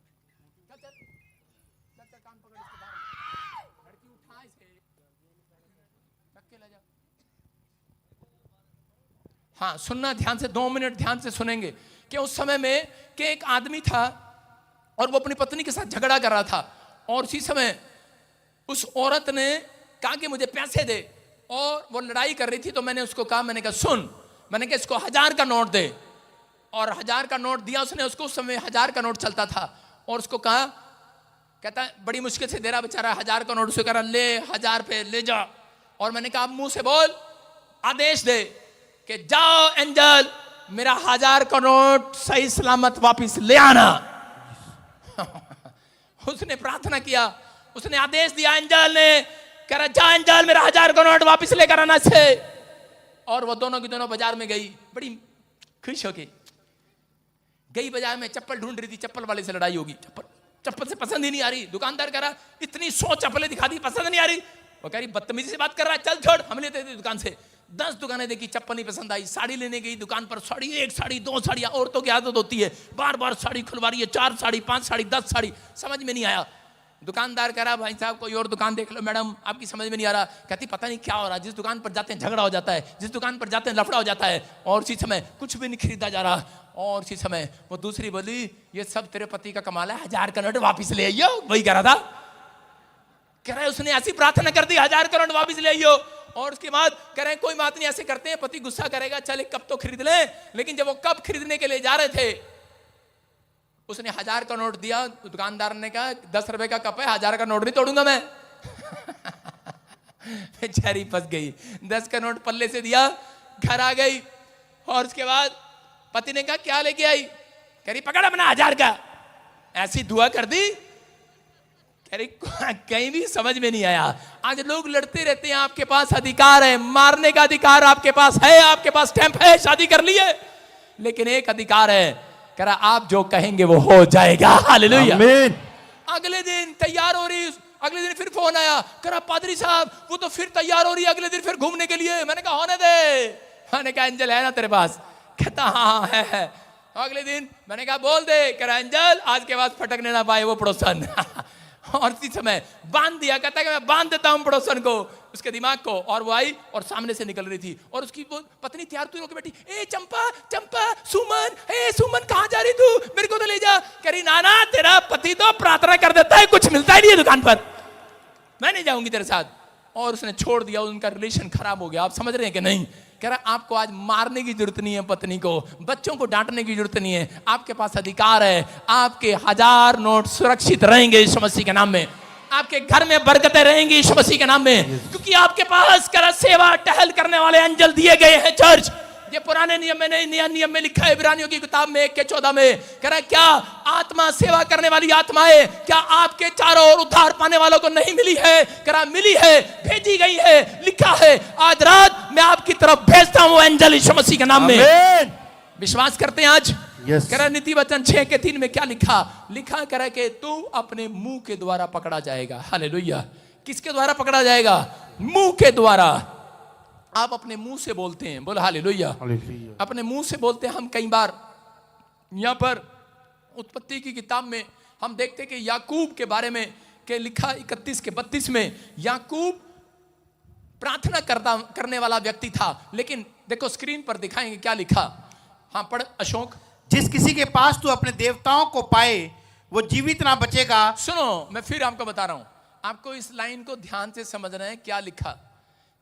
चल कान पकड़ इसके बाहर, लड़की उठा इसे, चक्के ले जा। हाँ सुनना ध्यान से, 2 मिनट ध्यान से सुनेंगे कि उस समय में कि एक आदमी था और वो अपनी पत्नी के साथ झगड़ा कर रहा था और उसी समय उस औरत ने कहा कि मुझे पैसे दे और वो लड़ाई कर रही थी। तो मैंने उसको कहा, मैंने कहा सुन, मैंने कहा इसको 1000 का नोट दे और 1000 का नोट दिया उसने। उसको उस समय 1000 का नोट चलता था और उसको कहा, कहता है बड़ी मुश्किल से दे रहा बेचारा 1000 का नोट। उसे कह रहा ले 1000 पे ले जा। और मैंने कहा मुंह से बोल, आदेश दे कि जाओ एंजल मेरा 1000 का नोट सही सलामत वापिस ले आना। उसने प्रार्थना किया, उसने आदेश दिया एंजल ने, कह रहा जा एंजल मेरा 1000 का नोट वापिस लेकर आना से। और वो दोनों की दोनों बाजार में गई, बड़ी खुश होके गई बाजार में। चप्पल ढूंढ रही थी, चप्पल वाले से लड़ाई होगी। चप्पल से पसंद ही नहीं आ रही। दुकानदार कह रहा इतनी 100 चप्पलें दिखा दी, पसंद नहीं आ रही। वो कह रही बदतमीजी से बात कर रहा है, चल छोड़, हम लेते थे दुकान से। 10 दुकानें देखी, चप्पल नहीं पसंद आई। साड़ी लेने गई दुकान पर, साड़ी, 1 साड़ी 2 साड़ियां। औरतों की आदत होती है बार बार साड़ी खुलवा रही है, 4 साड़ी 5 साड़ी 10 साड़ी, समझ में नहीं आया। दुकानदार कह रहा भाई साहब कोई और दुकान देख लो मैडम, आपकी समझ में नहीं आ रहा। कहती पता नहीं क्या हो रहा, जिस दुकान पर जाते हैं झगड़ा हो जाता है, जिस दुकान पर जाते हैं लफड़ा हो जाता है। और उसी समय कुछ भी नहीं खरीदा जा रहा। और उसी समय वो दूसरी बोली ये सब तेरे पति का कमाल है, 1000 का नोट वापिस ले आइयो। वही कह रहा था, कह रहे उसने ऐसी प्रार्थना कर दी 1000 करोड़ वापस ले आइयो। और उसके बाद कह रहे कोई बात नहीं, ऐसे करते हैं, पति गुस्सा करेगा, चल एक कप तो खरीद ले। लेकिन जब वो कप खरीदने के लिए जा रहे थे, उसने 1000 का नोट दिया, दुकानदार ने कहा 10 रुपए का कप है, 1000 का नोट नहीं तोड़ूंगा मैं। बेचारी फंस गई, 10 का नोट पल्ले से दिया, घर आ गई। और उसके बाद पति ने कहा क्या लेके आई? कह रही पकड़ अपना 1000 का। ऐसी दुआ कर दी, कह रही कहीं भी समझ में नहीं आया। आज लोग लड़ते रहते हैं, आपके पास अधिकार है, मारने का अधिकार आपके पास है, आपके पास स्टैंप है, शादी कर लिए, लेकिन एक अधिकार है, कह रहा आप जो कहेंगे वो हो जाएगा। हालेलुया। आमीन। अगले दिन तैयार हो रही, अगले दिन फिर फोन आया, कह रहा पादरी साहब वो तो फिर तैयार हो रही है अगले दिन फिर घूमने के लिए। मैंने कहा होने दे। मैंने कहा एंजल है ना तेरे पास? कहता हाँ है। अगले दिन मैंने कहा बोल दे, कह रहा एंजल आज के बाद फटकने ना पाए वो पड़ोसन। और इसी समय बांध दिया, कहता है कि मैं बांध देता हूं पड़ोसन को, उसके दिमाग को। और वो आई और सामने से निकल रही थी, और उसकी वो पत्नी तैयार तू होकर बैठी, ए चंपा चंपा, सुमन, ए सुमन कहां जा रही तू, मेरे को तो ले जा। कह रही नाना तेरा पति तो प्रार्थना कर देता है, कुछ मिलता ही नहीं है दुकान पर, मैं नहीं जाऊंगी तेरे साथ। और उसने छोड़ दिया, उनका रिलेशन खराब हो गया। आप समझ रहे हैं कि नहीं? कह रहा आपको आज मारने की जरूरत नहीं है, पत्नी को, बच्चों को डांटने की जरूरत नहीं है, आपके पास अधिकार है, आपके 1000 नोट सुरक्षित रहेंगे यीशु मसीह के नाम में, आपके घर में बरकतें रहेंगी यीशु मसीह के नाम में, क्योंकि आपके पास करा सेवा टहल करने वाले एंजल दिए गए हैं। चर्च ये पुराने नियम में नहीं, नया नियम में लिखा है, इब्रानियों की किताब में 1:14 में। कह रहा क्या आत्मा, सेवा करने वाली आत्माएं क्या आपके चारों ओर उद्धार पाने वालों को नहीं मिली है? कह रहा मिली है, भेजी गई है, लिखा है, आज रात मैं आपकी तरफ भेजता हूं एंजल यीशु मसीह के नाम में। विश्वास करते हैं आज? Yes. कह रहा नीति वचन 6:3 में क्या लिखा? लिखा कह रहा कि तू अपने मुंह के द्वारा पकड़ा जाएगा। हालेलुया। किसके द्वारा पकड़ा जाएगा? मुंह के द्वारा। आप अपने मुंह से बोलते हैं, बोल हालेलुया। अपने मुंह से बोलते हैं। हम कई बार यहां पर उत्पत्ति की किताब में हम देखते हैं कि याकूब के बारे में के लिखा 31-32 में, याकूब प्रार्थना करने वाला व्यक्ति था। लेकिन देखो स्क्रीन पर दिखाएंगे क्या लिखा। हाँ पढ़ अशोक। जिस किसी के पास तू अपने देवताओं को पाए वो जीवित ना बचेगा। सुनो मैं फिर आपको बता रहा हूं, आपको इस लाइन को ध्यान से समझना है। क्या लिखा?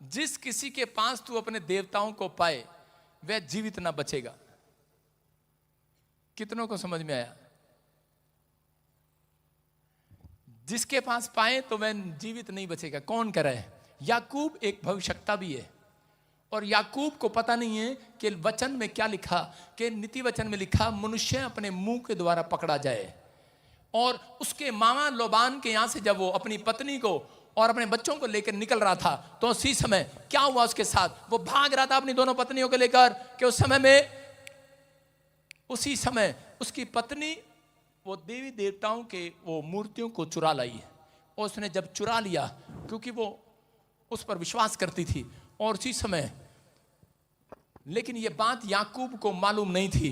जिस किसी के पास तू अपने देवताओं को पाए वह जीवित ना बचेगा। कितनों को समझ में आया? जिसके पास पाए तो वह जीवित नहीं बचेगा। कौन कह रहा है? याकूब एक भविष्यवक्ता भी है, और याकूब को पता नहीं है कि वचन में क्या लिखा, कि नीति वचन में लिखा मनुष्य अपने मुंह के द्वारा पकड़ा जाए। और उसके मामा लोबान के यहां से जब वो अपनी पत्नी को और अपने बच्चों को लेकर निकल रहा था, तो उसी समय क्या हुआ उसके साथ? वो भाग रहा था अपनी दोनों पत्नियों को लेकर, कि उस समय में, उसी समय उसकी पत्नी वो देवी देवताओं के वो मूर्तियों को चुरा लाई है। और उसने जब चुरा लिया, क्योंकि वो उस पर विश्वास करती थी, और उसी समय, लेकिन ये बात याकूब को मालूम नहीं थी,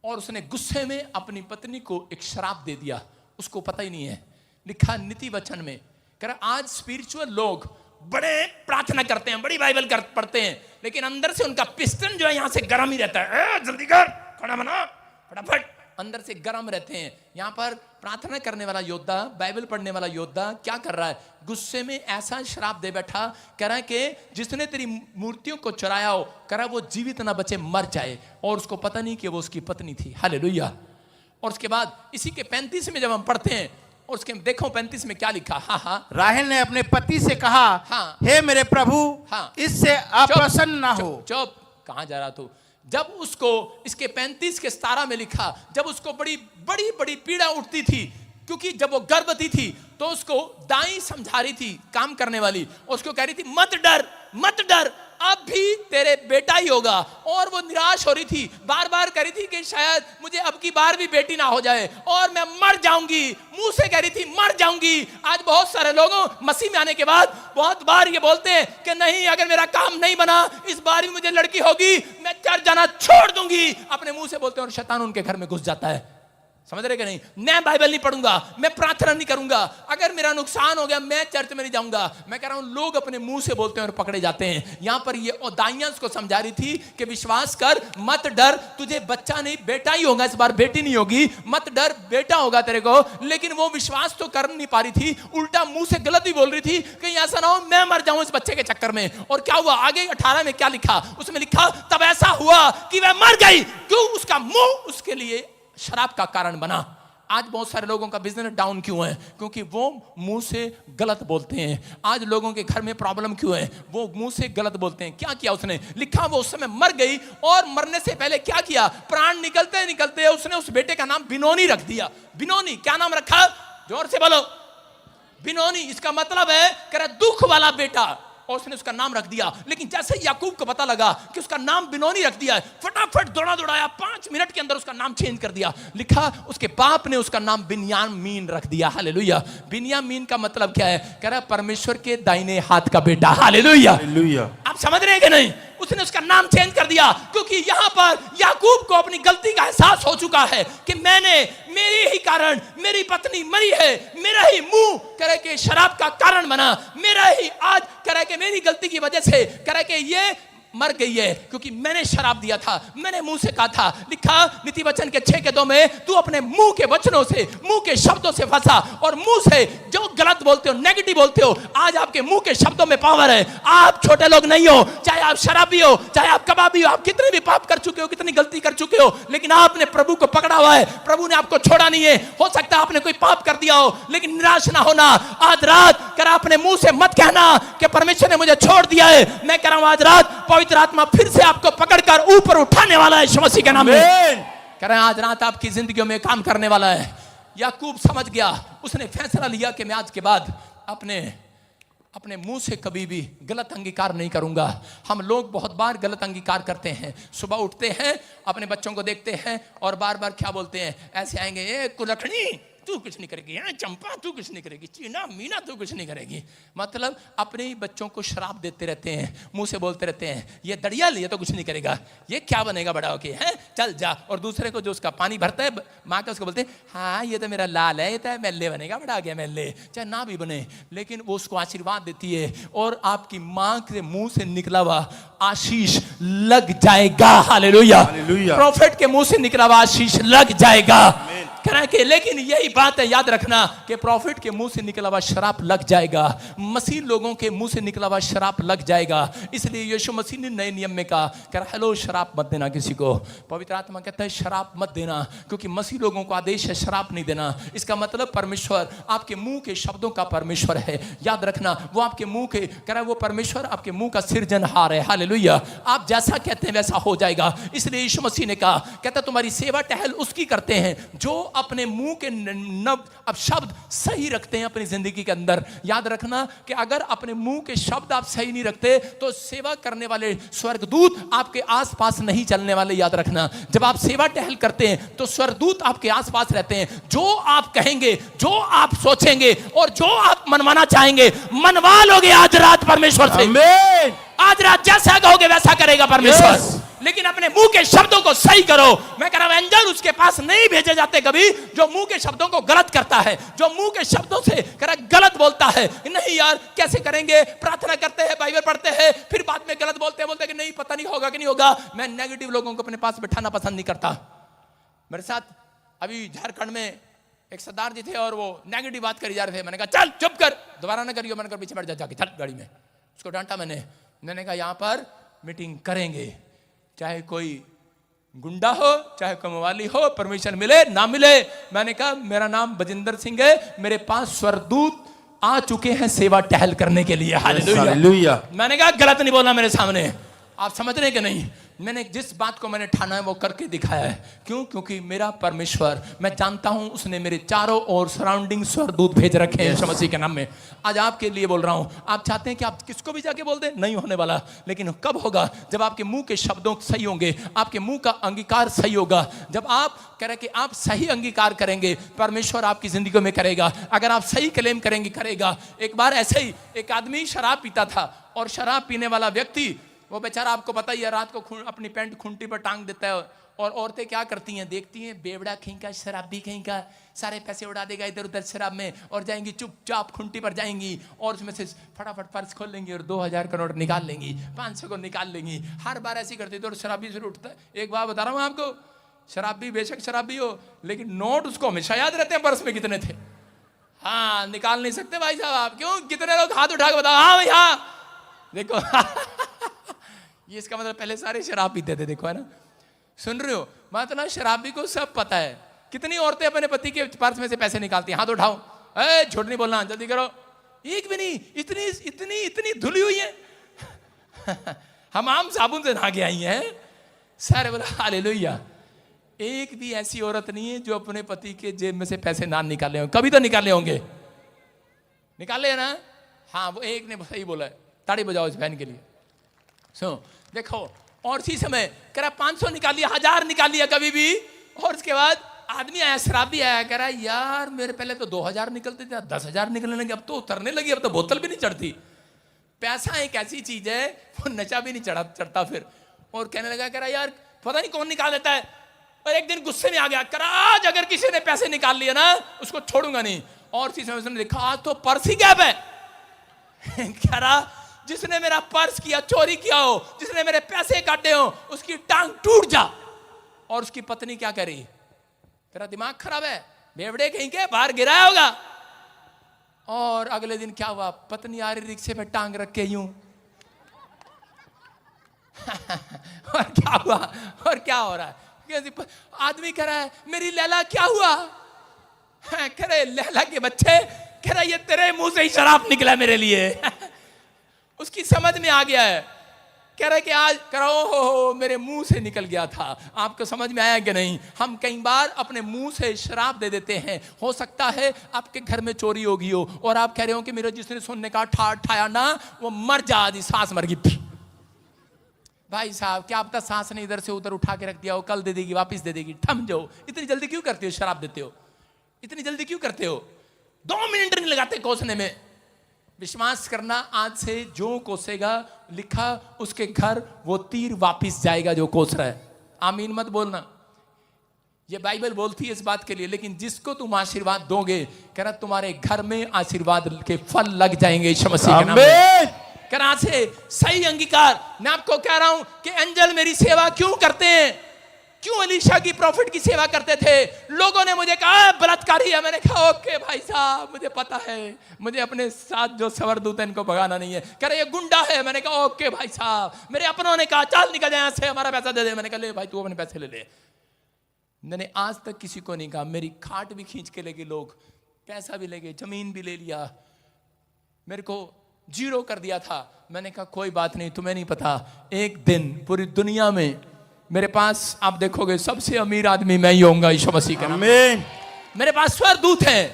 और उसने गुस्से में अपनी पत्नी को एक श्राप दे दिया। उसको पता ही नहीं है। लिखा नीति वचन में, कह रहा आज स्पिरिचुअल लोग बड़े प्रार्थना करते हैं, बड़ी बाइबल पढ़ते हैं, लेकिन अंदर से उनका पिस्टन जो है यहां से गर्म ही रहता है। जल्दी कर, खाना बना फटाफट, अंदर से गर्म रहते हैं। यहां पर प्रार्थना करने वाला योद्धा, बाइबल पढ़ने वाला योद्धा क्या कर रहा है? गुस्से में ऐसा श्राप दे बैठा, कह रहा है कि जिसने तेरी मूर्तियों को चुराया हो, कह रहा वो जीवित ना बचे, मर जाए। और उसको पता नहीं कि वो उसकी पत्नी थी। हालेलुया। और उसके बाद इसी के 35 में जब हम पढ़ते हैं, और उसके देखो 35 में क्या लिखा। हाँ हाँ, राहेल ने अपने पति से कहा, हाँ, हे मेरे प्रभु, हाँ, इससे अप्रसन्न ना हो। चुप, कहां जा रहा तू? जब उसको इसके 35 के 17 में लिखा, जब उसको बड़ी बड़ी बड़ी पीड़ा उठती थी, क्योंकि जब वो गर्भवती थी तो उसको दाई समझा रही थी, काम करने वाली, उसको कह रही थी मत डर मत डर, अब भी तेरे बेटा ही होगा। और वो निराश हो रही थी, बार बार कह रही थी कि शायद मुझे अब की बार भी बेटी ना हो जाए और मैं मर जाऊंगी। मुंह से कह रही थी मर जाऊंगी। आज बहुत सारे लोगों मसीह में आने के बाद बहुत बार ये बोलते हैं कि नहीं, अगर मेरा काम नहीं बना, इस बार भी मुझे लड़की होगी, मैं चर्च जाना छोड़ दूंगी। अपने मुंह से बोलते हैं और शैतान उनके घर में घुस जाता है। समझ रहे कि नहीं? मैं बाइबल नहीं पढ़ूंगा, मैं प्रार्थना नहीं करूंगा, अगर मेरा नुकसान हो गया मैं चर्च में नहीं जाऊंगा। मैं कह रहा हूं लोग अपने मुंह से बोलते हैं और पकड़े जाते हैं। यहां पर ये ओदाइयंस को समझा रही थी कि विश्वास कर, मत डर, तुझे बच्चा नहीं बेटा ही होगा, इस बार बेटी नहीं होगी, मत डर बेटा होगा तेरे को। लेकिन वो विश्वास तो कर नहीं पा रही थी, उल्टा मुंह से गलत ही बोल रही थी, कहीं ऐसा ना हो मैं मर जाऊं इस बच्चे के चक्कर में। और क्या हुआ आगे 18 में क्या लिखा? उसमें लिखा तब ऐसा हुआ कि वह मर गई। क्यों? उसका मुंह उसके लिए शराब का कारण बना। आज बहुत सारे लोगों का बिजनेस डाउन क्यों है? क्योंकि वो मुंह से गलत बोलते हैं। आज लोगों के घर में प्रॉब्लम क्यों है? वो मुंह से गलत बोलते हैं। क्या किया उसने? लिखा वो उस समय मर गई और मरने से पहले क्या किया? प्राण निकलते निकलते उसने उस बेटे का नाम बिनोनी रख दिया। बिनोनी क्या नाम रखा? जोर से बोलो। बिनोनी, इसका मतलब है कह दुख वाला बेटा, और उसने उसका नाम रख दिया। लेकिन जैसे ही याकूब को पता लगा कि उसका नाम बिनोनी रख दिया है, फटाफट दौड़ाया 5 मिनट के अंदर उसका नाम चेंज कर दिया। लिखा उसके बाप ने उसका नाम बिन्यामीन रख दिया। हालेलुया। बिन्यामीन का मतलब क्या है? कह रहा परमेश्वर के दाहिने हाथ का बेटा। हालेलुया। आप समझ रहे हैं कि नहीं? उसने उसका नाम चेंज कर दिया क्योंकि यहां पर याकूब को अपनी गलती का एहसास हो चुका है कि मेरे ही कारण मेरी पत्नी मरी है, मेरा ही मुंह करे कि शराब का कारण बना, मेरा ही आज करे कि मेरी गलती की वजह से करे कि ये मर गई है क्योंकि मैंने शराब दिया था, मैंने मुंह से कहा था। लिखा नीति वचन के 6:2 में तू अपने मुंह के वचनों से, मुंह के शब्दों से फंसा, और मुंह से जो गलत बोलते हो, नेगेटिव बोलते हो, आज आपके मुंह के शब्दों में पावर है। आप छोटे लोग नहीं हो, चाहे आप शराबी हो, चाहे आप कबाबी हो, आप कितने भी पाप कर चुके हो, कितनी गलती कर चुके हो, लेकिन आपने प्रभु को पकड़ा हुआ है, प्रभु ने आपको छोड़ा नहीं है। हो सकता है आपने कोई पाप कर दिया हो, लेकिन निराश ना होना। आज रात कर अपने मुंह से मत कहना कि परमेश्वर ने मुझे छोड़ दिया है। मैं कह रहा हूं आज रात पवित्र आत्मा फिर से आपको पकड़कर ऊपर उठाने वाला है यीशु मसीह के नाम में। कह रहे हैं आज रात आपकी जिंदगियों में काम करने वाला है। याकूब समझ गया, उसने फैसला लिया कि मैं आज के बाद अपने मुंह से कभी भी गलत अंगीकार नहीं करूंगा। हम लोग बहुत बार गलत अंगीकार करते हैं। सुबह उठते हैं, अपने बच्चों को देखते हैं और बार बार क्या बोलते हैं? ऐसे आएंगे, ए कुलखनी तू कुछ नहीं करेगी, चंपा तू कुछ नहीं करेगी, चीना मीना तू कुछ नहीं करेगी। मतलब अपने ही बच्चों को शराब देते रहते हैं, मुंह से बोलते रहते हैं, ये दड़िया लिए तो कुछ नहीं करेगा, ये क्या बनेगा बड़ा होके, हैं चल जा। और दूसरे को जो उसका पानी भरता है माँ का, उसको बोलते हैं हाँ ये तो मेरा लाल है, ये तो एमएलए बनेगा, बड़ा गया एमएलए, चाहे ना भी बने, लेकिन वो उसको आशीर्वाद देती है और आपकी माँ के मुंह से निकला हुआ आशीष लग जाएगा। हालेलुया। प्रॉफिट के मुंह से निकला हुआ आशीष लग जाएगा। के लेकिन यही बात है, याद रखना कि प्रॉफिट के मुंह से निकला हुआ शराब लग जाएगा, मसीह लोगों के मुंह से निकला हुआ शराब लग जाएगा। इसलिए यीशु मसीह ने नए नियम में कहा कर हेलो शराब मत देना किसी को। पवित्र आत्मा कहता है शराब मत देना, क्योंकि मसीह लोगों को आदेश है शराब नहीं देना। इसका मतलब परमेश्वर आपके मुंह के शब्दों का परमेश्वर है। याद रखना वो आपके मुंह के कह रहा है, वो परमेश्वर आपके मुंह का सिरजनहार है। हालेलुया। आप जैसा कहते हैं वैसा हो जाएगा। इसलिए यीशु मसीह ने कहा, कहता तुम्हारी सेवा टहल उसकी करते हैं जो अपने मुंह के अब शब्द सही रखते हैं अपनी जिंदगी के अंदर। याद रखना कि अगर अपने मुंह के शब्द आप सही नहीं रखते तो सेवा करने वाले स्वर्गदूत आपके आसपास नहीं चलने वाले। याद रखना जब आप सेवा टहल करते हैं तो स्वर्गदूत आपके आसपास रहते हैं। जो आप कहेंगे, जो आप सोचेंगे और जो आप मनवाना चाहेंगे मनवा लोगे आज रात परमेश्वर से। आज रात जैसा कहोगे वैसा करेगा परमेश्वर। लेकिन अपने मुंह के शब्दों को सही करो। मैं कह रहा हूं एंजल उसके पास नहीं भेजे जाते कभी जो मुंह के शब्दों को गलत करता है, जो मुंह के शब्दों से कह रहा गलत बोलता है। नहीं यार कैसे करेंगे, प्रार्थना करते हैं, बाइबल पढ़ते हैं, फिर बाद में गलत बोलते कि नहीं पता नहीं होगा कि नहीं होगा। मैं नेगेटिव लोगों को अपने पास बिठाना पसंद नहीं करता। मेरे साथ अभी झारखंड में एक सरदार जी थे और वो नेगेटिव बात करी जा रहे थे। मैंने कहा चल चुप कर, दोबारा ना करियो। मैंने कहा पीछे बैठ जा जाके, चल गाड़ी में। उसको डांटा मैंने कहा यहाँ पर मीटिंग करेंगे, चाहे कोई गुंडा हो चाहे कमवाली हो, परमिशन मिले ना मिले। मैंने कहा मेरा नाम बजिंदर सिंह है, मेरे पास स्वर्गदूत आ चुके हैं सेवा टहल करने के लिए। हालेलुया। मैंने कहा गलत नहीं बोला मेरे सामने। आप समझ रहे कि नहीं? मैंने जिस बात को मैंने ठाना है वो करके दिखाया है। क्यों? क्योंकि मेरा परमेश्वर, मैं जानता हूं उसने मेरे चारों ओर सराउंडिंग स्वर्गदूत भेज रखे हैं यीशु मसीह के नाम में। आज आपके लिए बोल रहा हूं। आप चाहते हैं कि आप किसको भी जाके बोल दें? नहीं होने वाला। लेकिन कब होगा? जब आपके मुंह के शब्दों सही होंगे, आपके मुंह का अंगीकार सही होगा। जब आप कह रहे कि आप सही अंगीकार करेंगे, परमेश्वर आपकी जिंदगी में करेगा। अगर आप सही क्लेम करेंगे, करेगा। एक बार ऐसे ही एक आदमी शराब पीता था और शराब पीने वाला व्यक्ति वो बेचारा आपको पता ही है, रात को अपनी पैंट खूंटी पर टांग देता है। और औरतें क्या करती हैं, देखती हैं बेवड़ा कहीं का, शराबी कहीं का, सारे पैसे उड़ा देगा इधर उधर शराब में, और जाएंगी चुपचाप खूंटी पर जाएंगी और उसमें से फटाफट पर्स खोल लेंगी और 2000 का नोट निकाल लेंगी, 500 को निकाल लेंगी। हर बार ऐसी करती तो शराबी से उठता है। एक बात बता रहा हूँ आपको, शराबी बेशक शराबी हो, लेकिन नोट उसको हमेशा याद रहते हैं पर्स में कितने थे। हाँ, निकाल नहीं सकते भाई साहब आप। क्यों? कितने लोग हाथ उठा के बताओ, हाँ भाई हाँ देखो ये इसका मतलब पहले सारे शराब पीते थे, देखो है ना, सुन रहे हो? मतलब शराबी को सब पता है। कितनी औरतें अपने पति के पर्स में से पैसे निकालती हैं, हाथ उठाओ, ए झूठ नहीं बोलना, जल्दी करो। एक भी नहीं, इतनी इतनी इतनी धुली हुई है हम आम साबुन से नहा के आई हैं। सारे बोला हालेलुया। एक भी ऐसी औरत नहीं है जो अपने पति के जेब में से पैसे ना निकाले हों। कभी तो निकाले होंगे, निकाले है ना? हाँ, वो एक ने सही बोला है, ताड़ी बजाओ इस बहन के लिए। सो देखो, और इसी समय कह रहा 500 निकाल लिया, 1000 निकाल लिया कभी भी। और उसके बाद आदमी आया, शराबी आया, कह रहा यार मेरे पहले तो 2000 निकलते थे, 10,000 निकलने लगे, अब तो उतरने लगी, अब तो बोतल भी नहीं चढ़ती। पैसा एक ऐसी चीज है, वो नशा भी नहीं चढ़ता फिर। और कहने लगा, कह रहा यार पता नहीं कौन निकाल देता है। और एक दिन गुस्से में आ गया, कह रहा आज अगर किसी ने पैसे निकाल लिए ना, उसको छोड़ूंगा नहीं। और इसी समय उसने देखा आज तो पर्स ही गैप है कह रहा जिसने मेरा पर्स किया, चोरी किया हो, जिसने मेरे पैसे काटे हो, उसकी टांग टूट जा। और उसकी पत्नी क्या करी, तेरा दिमाग खराब है, बेवड़े कहीं के, बाहर गिराया होगा। और अगले दिन क्या हुआ, पत्नी आ रही रिक्शे पे टांग रख के यूं और क्या हुआ, और क्या हो रहा है, आदमी कह रहा है मेरी लैला क्या हुआ, कह रहे लैला के बच्चे, कह रहा ये तेरे मुंह से ही शराब निकला मेरे लिए उसकी समझ में आ गया है, कह रहे कि आज करो हो मेरे मुंह से निकल गया था। आपको समझ में आया कि नहीं? हम कई बार अपने मुंह से शराब दे देते हैं। हो सकता है आपके घर में चोरी होगी हो और आप कह रहे हो कि मेरा जिसने सुनने का ठाया ना वो मर जा, आदि सांस मर गई। भाई साहब क्या आपका सांस ने इधर से उधर उठा के रख दिया हो, कल दे देगी, वापिस दे देगी, थम जाओ। इतनी जल्दी क्यों करते हो, शराब देते हो, इतनी जल्दी क्यों करते हो? 2 मिनट नहीं लगाते कोसने में। विश्वास करना, आज से जो कोसेगा, लिखा उसके घर वो तीर वापिस जाएगा जो कोस रहा है। आमीन मत बोलना, ये बाइबल बोलती है इस बात के लिए। लेकिन जिसको तुम आशीर्वाद दोगे, कह रहा तुम्हारे घर में आशीर्वाद के फल लग जाएंगे यीशु मसीह के नाम में। कह रहा से सही अंगीकार। मैं आपको कह रहा हूं कि एंजल मेरी सेवा क्यों करते हैं, क्यों एलीशा की प्रॉफिट की सेवा करते थे। लोगों ने मुझे कहा बलात्कारी है, मैंने कहा ओके भाई साहब मुझे पता है, मुझे अपने साथ जो सवरदूत है इनको भगाना नहीं है। कह रहे ये गुंडा है, मैंने कहा ओके भाई साहब। मेरे अपनों ने कहा चल निकल जाए यहाँ से, हमारा पैसा दे दे, मैंने कहा ले भाई तू अपने पैसे ले ले। मैंने आज तक किसी को नहीं कहा, मेरी खाट भी खींच के ले गए लोग, पैसा भी ले गए, जमीन भी ले लिया, मेरे को जीरो कर दिया था। मैंने कहा कोई बात नहीं, तुम्हें नहीं पता, एक दिन पूरी दुनिया में मेरे पास आप देखोगे सबसे अमीर आदमी मैं ही होऊंगा यीशु मसीह के नाम में। मेरे पास स्वर्गदूत हैं।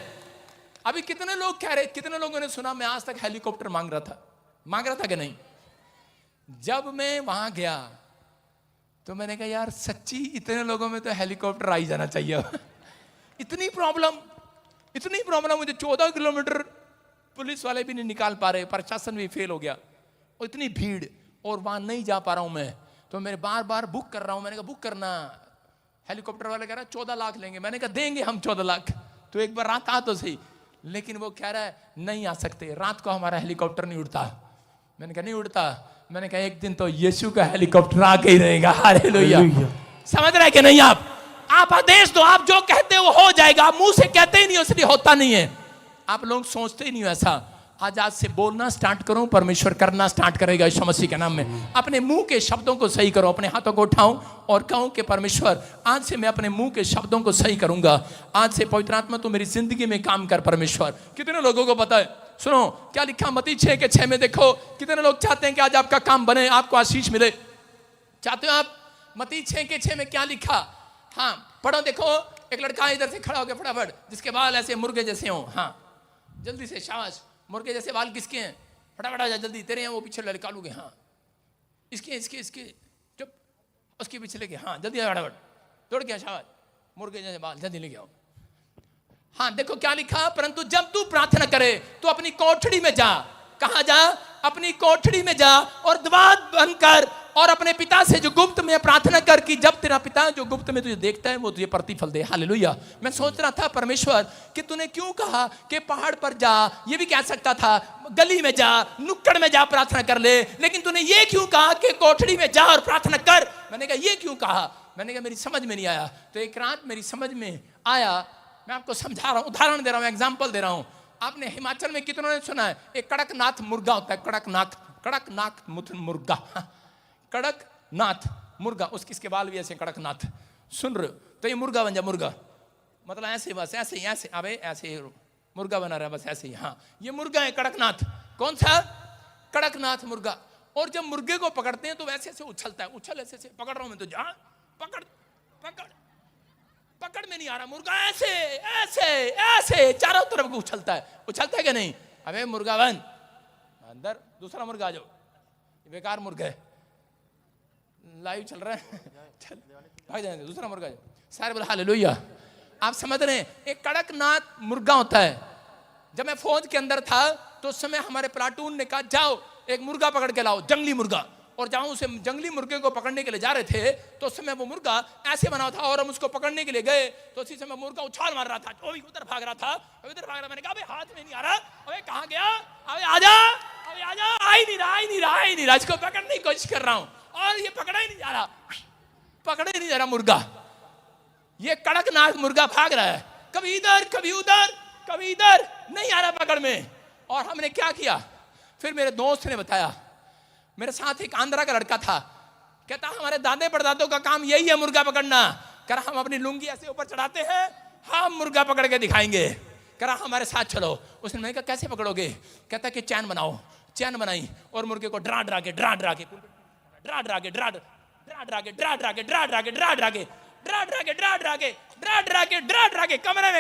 अभी कितने लोग कह रहे, कितने लोगों ने सुना मैं आज तक हेलीकॉप्टर मांग रहा था कि नहीं? जब मैं वहां गया तो मैंने कहा यार सच्ची इतने लोगों में तो हेलीकॉप्टर आ ही जाना चाहिए इतनी प्रॉब्लम मुझे 14 किलोमीटर पुलिस वाले भी नहीं निकाल पा रहे, प्रशासन भी फेल हो गया, और इतनी भीड़, और वहां नहीं जा पा रहा हूं मैं। तो मैं बार बार बुक कर रहा हूं। मैंने कहा बुक करना, हेलीकॉप्टर वाले कह रहा है 14 लाख लेंगे। मैंने कहा देंगे हम 14 लाख, तो एक बार रात आ तो सही। लेकिन वो कह रहा है नहीं आ सकते, रात को हमारा हेलीकॉप्टर नहीं उड़ता। मैंने कहा नहीं उड़ता, मैंने कहा एक दिन तो यीशु का हेलीकॉप्टर आके ही रहेगा। हालेलुया। समझ रहे कि नहीं? आप आदेश दो, आप जो कहते हो हो जाएगा। आप मुंह से कहते ही नहीं हो इसलिए होता नहीं है। आप लोग सोचते ही नहीं हो ऐसा। आज से बोलना स्टार्ट करो, परमेश्वर करना स्टार्ट करेगा यीशु मसीह के नाम में। अपने मुंह के शब्दों को सही करो, अपने हाथों को उठाओ और कहो कि परमेश्वर आज से मैं अपने मुंह के शब्दों को सही करूंगा। आज से पवित्र आत्मा तू मेरी जिंदगी में काम कर परमेश्वर। कितने लोगों को पता है? सुनो क्या लिखा मत्ती 6:6 में, देखो कितने लोग चाहते हैं कि आज आपका काम बने, आपको आशीष मिले। चाहते हो आप? मत्ती 6:6 में क्या लिखा? हाँ पढ़ो, देखो एक लड़का इधर से खड़ा हो गया फटाफट, जिसके बाल ऐसे मुर्गे जैसे हो। हाँ जल्दी से, शाबाश। मुर्गे जैसे बाल किसके हैं? फटाफट आ जा जल्दी, तेरे हैं वो पीछे लड़का लोगे। हाँ इसके चुप, उसके पीछे लेके, हाँ जल्दी आ फटाफट, दौड़ गया, शाबाश। मुर्गे जैसे बाल, जल्दी लेके आओ। हाँ देखो क्या लिखा, परंतु जब तू प्रार्थना करे तो अपनी कोठड़ी में जा, कहां जा? अपनी कोठरी में जा और द्वार बंद कर और अपने पिता से जो गुप्त में प्रार्थना कर कि जब तेरा पिता जो गुप्त में तुझे देखता है वो तुझे प्रतिफल दे। हालेलुया। मैं सोच रहा था परमेश्वर कि तूने क्यों कहा कि पहाड़ पर जा, ये भी कह सकता था गली में जा, नुक्कड़ में जा प्रार्थना कर ले, लेकिन तूने ये क्यों कहा कि कोठरी में जा और प्रार्थना कर? मैंने कहा ये क्यों कहा? मैंने कहा मेरी समझ में नहीं आया। तो एक रात मेरी समझ में आया, मैं आपको समझा रहा हूं, उदाहरण दे रहा हूं, एग्जाम्पल दे रहा हूं। आपने हिमाचल में कितनों ने सुना है एक कड़कनाथ मुर्गा होता है? कड़कनाथ मुर्गा, कड़कनाथ मुर्गा, उसके बाल भी ऐसे कड़कनाथ। सुन रहे हो? तो ये मुर्गा बन जा, मुर्गा मतलब ऐसे, बस ऐसे ही, ऐसे अबे ऐसे मुर्गा बना रहा है, बस ऐसे ही। हाँ, ये मुर्गा है कड़कनाथ। कौन सा? कड़कनाथ मुर्गा। और जब मुर्गे को पकड़ते हैं तो वैसे ऐसे उछलता है, उछल ऐसे ऐसे, पकड़ रहा हूं मैं तो, जा पकड़ पकड़ पकड़ में नहीं आ रहा, मुर्गा ऐसे ऐसे ऐसे चारों तरफ को उछलता है। उछलता है कि नहीं? अबे मुर्गा बन अंदर, दूसरा मुर्गा आ जाओ, बेकार मुर्गा है, लाइव चल रहा है, चल भाग जाएंगे, दूसरा मुर्गा आ जाओ। सारे बोले हालेलुया। आप समझ रहे हैं? एक कड़कनाथ मुर्गा होता है। जब मैं फौज के अंदर था तो उस समय हमारे प्लाटून ने कहा जाओ एक मुर्गा पकड़ के लाओ, जंगली मुर्गा। और जहां उसे जंगली मुर्गे को पकड़ने के लिए जा रहे थे तो उस समय वो मुर्गा ऐसे बना था और हम उसको पकड़ने के लिए गए तो उसी समय मुर्गा उछाल मार रहा था, वो भी उधर भाग रहा था, उधर भाग रहा। मैंने कहा अबे हाथ में नहीं आ रहा, अबे कहां गया, अबे आजा, अबे आजा, आ ही नहीं रहा, इसको पकड़ने की कोशिश कर रहा हूं और ये पकड़ा ही नहीं जा रहा मुर्गा। ये कड़कनाथ मुर्गा भाग रहा है, कभी इधर कभी उधर, कभी इधर, नहीं आ रहा पकड़ में। और हमने क्या किया? फिर मेरे दोस्त ने बताया, मेरे साथ एक आंध्रा का लड़का था, कहता हमारे दादे परदादों का काम यही है मुर्गा पकड़ना। कह रहा हम अपनी लुंगी ऐसे ऊपर चढ़ाते हैं, हम मुर्गा पकड़ के दिखाएंगे। कह रहा हमारे साथ चलो। उसने मैंने कहा कैसे पकड़ोगे? कहता कि चैन बनाओ। चैन बनाई और मुर्गे को ड्रा ड्रा के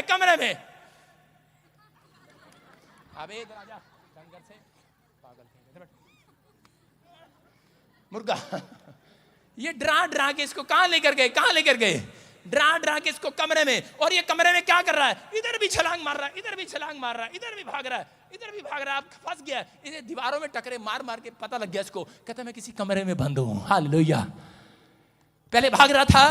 कमरे में। अबे इधर आजा, डंगर से पागल मुर्गा। ये ड्रा के इसको कहां लेकर गए? ड्रा के इसको कमरे में। और ये कमरे में क्या कर रहा है? इधर भी छलांग मार रहा है, इधर भी छलांग मार रहा है, इधर भी भाग रहा है, इधर भी भाग रहा है। अब फंस गया, इसे दीवारों में टकरे मार मार के पता लग गया इसको। कहता मैं किसी कमरे में बंद हूं। हालेलुया। पहले भाग रहा था,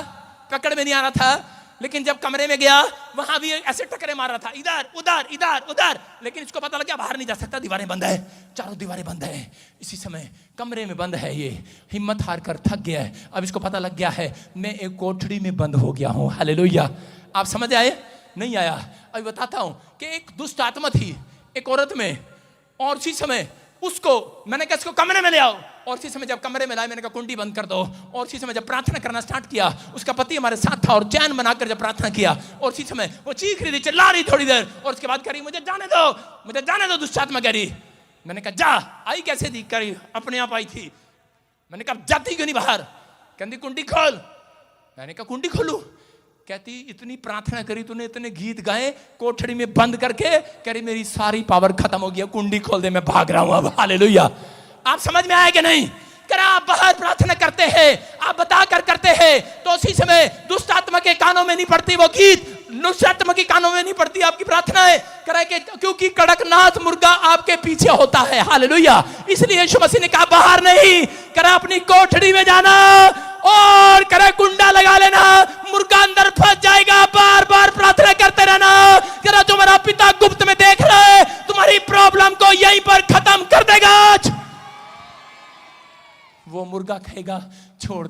पकड़ में नहीं आ रहा था, लेकिन जब कमरे में गया वहां भी ऐसे टकरे मार रहा था, इधर उधर इधर उधर, लेकिन इसको पता लग गया बाहर नहीं जा सकता, दीवारें बंद है, चारों दीवारें बंद है। इसी समय कमरे में बंद है, ये हिम्मत हार कर थक गया है। अब इसको पता लग गया है मैं एक कोठरी में बंद हो गया हूं। हालेलुया। आप समझ आए? नहीं आया? अभी बताता हूं कि एक दुष्ट आत्मा थी एक औरत में, और उसी समय उसको मैंने कहा इसको कमरे में ले आओ। और इसी समय जब कमरे में लाए मैंने कहा कुंडी बंद कर दो। और इसी समय जब प्रार्थना करना स्टार्ट किया, उसका पति हमारे साथ था और चैन बनाकर जब प्रार्थना किया, और इसी समय वो चीख रही थी, चिल्ला रही थोड़ी देर, और उसके बाद कह रही मुझे जाने दो, दुष्ट आत्मा कह रही। मैंने कहा जा। आई कैसे थी? करी अपने आप आई थी। मैंने कहा जाती क्यों नहीं बाहर? कहती कुंडी खोल। मैंने कहा कुंडी खोलू? कहती इतनी प्रार्थना करी तूने, इतने गीत गाए, कोठड़ी में बंद करके, कह रही मेरी सारी पावर खत्म हो गया, कुंडी खोल दे, मैं भाग रहा हूं अब। हालेलुया। आप समझ में आया कि नहीं? करा आप बाहर प्रार्थना करते हैं, आप बता कर करते हैं, तो उसी समय दुष्ट आत्मा के कानों में नहीं पड़ती वो गीत, दुष्ट आत्मा के कानों में नहीं पड़ती आपकी प्रार्थनाएं। करा के क्योंकि कड़कनाथ मुर्गा आपके पीछे होता है। हालेलुया। इसलिए यीशु मसीह ने कहा बाहर नहीं, करा अपनी कोठड़ी में जाना और करा कुंडा लगा लेना, मुर्गा अंदर फंस जाएगा। बार बार प्रार्थना करते रहना। करा तुम्हारा पिता गुप्त में देख रहा है, तुम्हारी प्रॉब्लम को यहीं पर खत्म कर देगा। वो मुर्गा कहेगा छोड़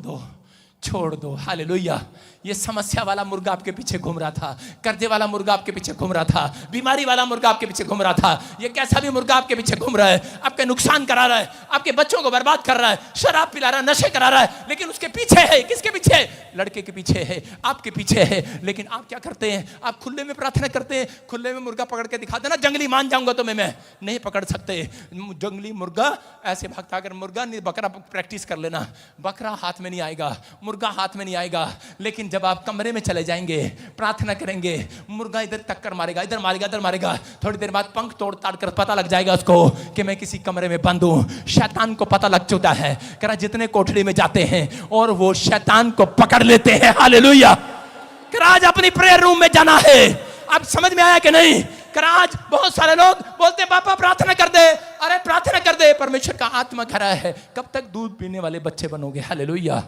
दो। हालेलुया। ये समस्या वाला मुर्गा आपके पीछे घूम रहा था, कर्जे वाला मुर्गा आपके पीछे घूम रहा था, बीमारी वाला मुर्गा आपके पीछे घूम रहा था। ये कैसा भी मुर्गा आपके पीछे घूम रहा है, आपके नुकसान करा रहा है, आपके बच्चों को बर्बाद कर रहा है, शराब पिला रहा है, नशे करा रहा है, लेकिन उसके पीछे है। किसके पीछे? लड़के के पीछे है, आपके पीछे है। लेकिन आप क्या करते हैं? आप खुले में प्रार्थना करते हैं, खुले में मुर्गा पकड़ के दिखा देना, जंगली मान जाऊंगा तो मैं नहीं पकड़ सकते। जंगली मुर्गा ऐसे भागता, अगर मुर्गा नहीं, बकरा प्रैक्टिस कर लेना, बकरा हाथ में नहीं आएगा, मुर्गा हाथ में नहीं आएगा। लेकिन जब आप कमरे में चले जाएंगे, प्रार्थना करेंगे, मुर्गा इधर टक्कर मारेगा, इधर मारेगा, थोड़ी देर बाद पंख तोड़ ताड़ कर पता लग जाएगा उसको कि मैं किसी कमरे में बंद हूं। शैतान को पता लग चुका है। करा जितने कोठड़ी में जाते हैं और वो शैतान को पकड़ लेते हैं। हालेलुया। करा आज अपनी प्रेयर रूम में जाना है। अब समझ में आया कि नहीं? कर आज बहुत सारे लोग बोलते पापा प्रार्थना कर दे, अरे प्रार्थना कर दे, परमेश्वर का आत्मा खड़ा है, कब तक दूध पीने वाले बच्चे बनोगे? हालेलुया।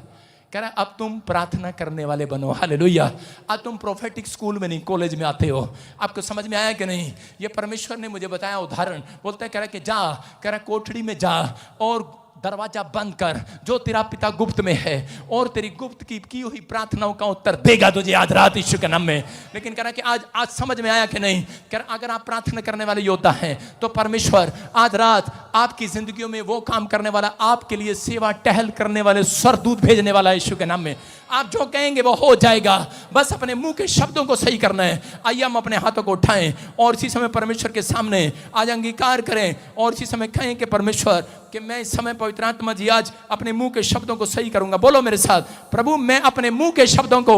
कह रहा अब तुम प्रार्थना करने वाले बनो। हालेलुया। अब तुम प्रोफेटिक स्कूल में नहीं, कॉलेज में आते हो। आपको समझ में आया कि नहीं? ये परमेश्वर ने मुझे बताया उदाहरण। बोलता है, कह रहा कि जा, कह रहा कोठड़ी में जा और दरवाजा बंद कर, जो तेरा पिता गुप्त में है और तेरी गुप्त की हुई प्रार्थनाओं का उत्तर देगा तुझे आज रात यीशु के नाम में। लेकिन कह रहा कि आज समझ में आया कि नहीं? कह रहा अगर आप प्रार्थना करने वाले योद्धा हैं तो परमेश्वर आज रात आपकी जिंदगियों में वो काम करने वाला, आपके लिए सेवा टहल करने वाले स्वर्गदूत भेजने वाला है यीशु के नाम में। आप जो कहेंगे वो हो जाएगा, बस अपने मुंह के शब्दों को सही करना है। आइए हम अपने हाथों को उठाएं और इसी समय परमेश्वर के सामने आज अंगीकार करें और इसी समय कहें कि परमेश्वर कि मैं इस समय पवित्र आत्मा जी आज अपने मुंह के शब्दों को सही करूंगा। बोलो मेरे साथ, प्रभु मैं अपने मुंह के शब्दों को,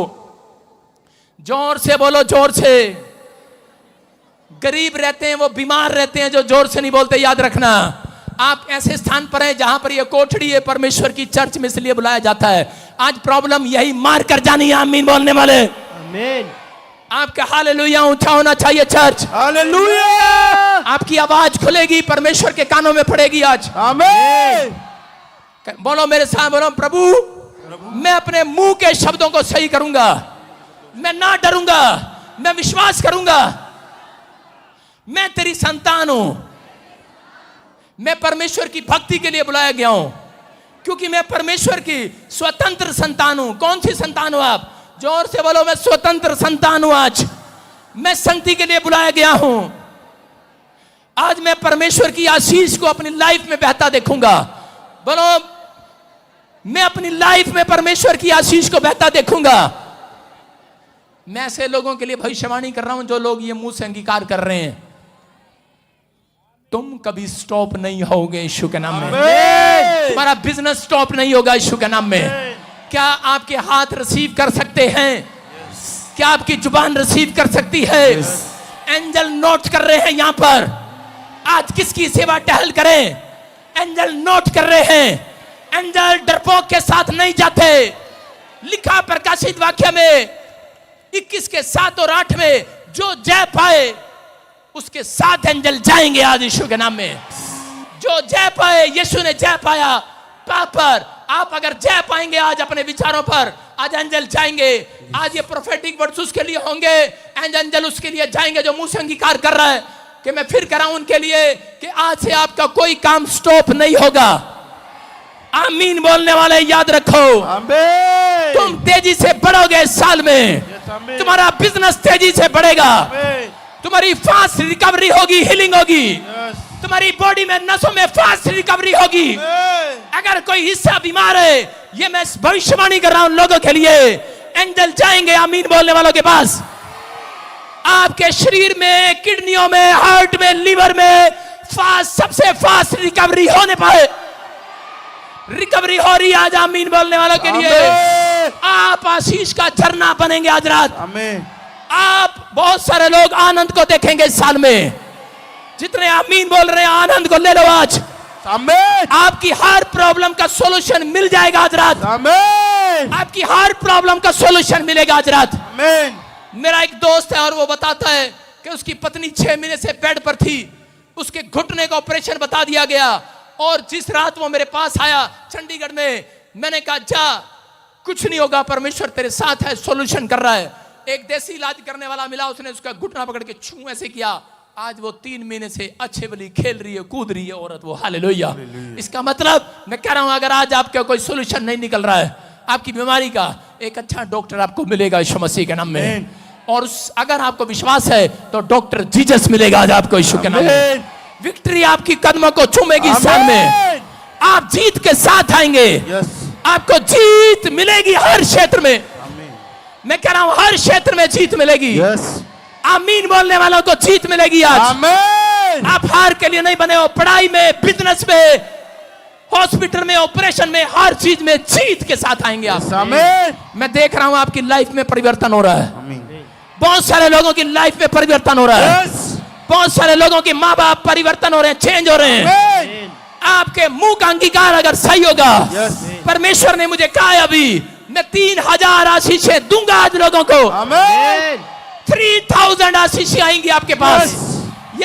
जोर से बोलो, जोर से। गरीब रहते हैं, वो बीमार रहते हैं जो जोर से नहीं बोलते, याद रखना। आप ऐसे स्थान पर हैं जहां पर ये कोठड़ी है परमेश्वर की, चर्च में इसलिए बुलाया जाता है। आज प्रॉब्लम यही मार कर जानी है। आमीन बोलने वाले, आमीन। आपका हालेलुया ऊंचा होना चाहिए चर्च। हालेलुया। आपकी आवाज खुलेगी, परमेश्वर के कानों में पड़ेगी आज। आमीन। बोलो मेरे साथ, बोलो प्रभु मैं अपने मुंह के शब्दों को सही करूंगा, मैं ना डरूंगा, मैं विश्वास करूंगा, मैं तेरी संतान हूं, मैं परमेश्वर की भक्ति के लिए बुलाया गया हूं, क्योंकि मैं परमेश्वर की स्वतंत्र संतान हूं। कौन सी संतान हो आप? जोर से बोलो, मैं स्वतंत्र संतान हूं। आज मैं संगति के लिए बुलाया गया हूं। आज मैं परमेश्वर की आशीष को अपनी लाइफ में बहता देखूंगा। बोलो, मैं अपनी लाइफ में परमेश्वर की आशीष को बहता देखूंगा। मैं ऐसे लोगों के लिए भविष्यवाणी कर रहा हूं जो लोग ये मुंह से अंगीकार कर रहे हैं, तुम कभी स्टॉप नहीं होगे यीशु के नाम में। तुम्हारा बिजनेस स्टॉप नहीं होगा यीशु के नाम में। क्या आपके हाथ रिसीव कर सकते हैं? क्या आपकी जुबान रिसीव कर सकती है? एंजल नोट कर रहे हैं यहां पर। आज किसकी सेवा टहल करें? एंजल नोट कर रहे हैं। एंजल डरपोक के साथ नहीं जाते। लिखा प्रकाशित वाक्य में 21 के 7 और 8 में, जो जय पाए उसके 7 एंजल जाएंगे आज यीशु के नाम में। जो जय पाए, यीशु ने जय पाया पाप पर, आप अगर जय पाएंगे आज अपने विचारों पर, आज एंजल जाएंगे। आज ये प्रोफेटिक वर्ड्स उसके लिए होंगे, एंजल उसके लिए जाएंगे जो मुंह से अंगीकार कर रहा है कि मैं फिर कराऊं उनके लिए कि आज से आपका कोई काम स्टॉप नहीं होगा। आमीन बोलने वाले याद रखो, आमीन। तुम तेजी से बढ़ोगे इस साल में। तुम्हारा बिजनेस तेजी से बढ़ेगा। तुम्हारी फास्ट रिकवरी होगी, हीलिंग होगी। तुम्हारी बॉडी में, नसों में फास्ट रिकवरी होगी। अगर कोई हिस्सा बीमार है, ये मैं भविष्यवाणी कर रहा हूं लोगों के लिए, एंजल जाएंगे आमीन बोलने वालों के पास। आपके शरीर में, किडनियों में, हार्ट में, लीवर में फास्ट, सबसे फास्ट रिकवरी होने पाए। रिकवरी हो रही है आज आमीन बोलने वालों के लिए। आप आशीष का झरना बनेंगे आज रात। आमीन। आप बहुत सारे लोग आनंद को देखेंगे इस साल में। जितने आमीन बोल रहे हैं, आनंद को ले लो आज। आमीन। आपकी हर प्रॉब्लम का सॉल्यूशन मिल जाएगा आज रात। आमीन। आपकी हर प्रॉब्लम का सॉल्यूशन मिलेगा आज रात। आमीन। मेरा एक दोस्त है और वो बताता है कि उसकी पत्नी 6 महीने से बेड पर थी। उसके घुटने का ऑपरेशन बता दिया गया और जिस रात वो मेरे पास आया चंडीगढ़ में, मैंने कहा जा, कुछ नहीं होगा, परमेश्वर तेरे साथ है, सॉल्यूशन कर रहा है। एक देसी इलाज करने वाला मिला, उसने उसका घुटना पकड़ के छू ऐसे किया। आज वो 3 महीने से अच्छे भली खेल रही है, कूद रही है औरत वो। हालेलुया। इसका मतलब मैं कह रहा हूं, अगर आज आपका कोई सॉल्यूशन नहीं निकल रहा है आपकी बीमारी का, एक अच्छा डॉक्टर आपको मिलेगा यीशु मसीह के नाम में। और अगर आपको विश्वास है तो डॉक्टर जीसस मिलेगा आज आपको यीशु के नाम में। विक्ट्री आपकी कदमों को चूमेगी इस साल में। आप जीत के साथ आएंगे। आपको जीत मिलेगी हर क्षेत्र में। मैं कह रहा हूं हर क्षेत्र में जीत मिलेगी। आमीन बोलने वालों को जीत मिलेगी आज। आमीन। आप हार के लिए नहीं बने हो। पढ़ाई में, बिजनेस में, हॉस्पिटल में, ऑपरेशन में, हर चीज में जीत के साथ आएंगे आप। आमीन। मैं देख रहा हूं आपकी लाइफ में परिवर्तन हो रहा है। आमीन। बहुत सारे लोगों की लाइफ में परिवर्तन हो रहा है। बहुत सारे लोगों के माँ बाप परिवर्तन हो रहे हैं, चेंज हो रहे हैं। आपके मुंह का अंगीकार अगर सही होगा, परमेश्वर ने मुझे कहा अभी मैं 3000 आशीषें दूंगा आज लोगों को। आमीन। 3000 आशीषें आएंगी आपके पास।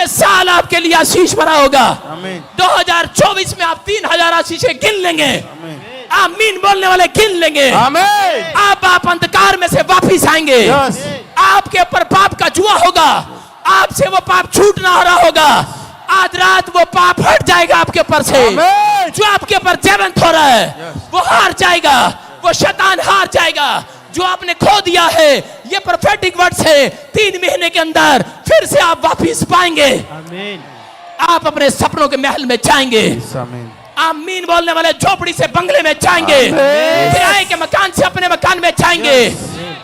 ये साल आपके लिए आशीष भरा होगा। आमीन। 2024 में आप 3000 आशीषें गिन लेंगे। आमीन। आमीन बोलने वाले गिन लेंगे। आमीन। आप अंधकार में से वापिस आएंगे। यस। आपके ऊपर पाप का जुआ होगा, आपसे वो पाप छूट ना हो रहा होगा। आज रात वो पाप हट जाएगा आपके ऊपर से। आमीन। जो आपके ऊपर जयवंत हो रहा है वो हार जाएगा, वो शैतान हार जाएगा। जो आपने खो दिया है, ये प्रोफेटिक वर्ड्स है, 3 महीने के अंदर फिर से आप वापिस पाएंगे। आमीन। आप अपने सपनों के महल में जाएंगे। आमीन। आमीन बोलने वाले झोपड़ी से बंगले में जाएंगे, किराए के मकान से अपने मकान में जाएंगे।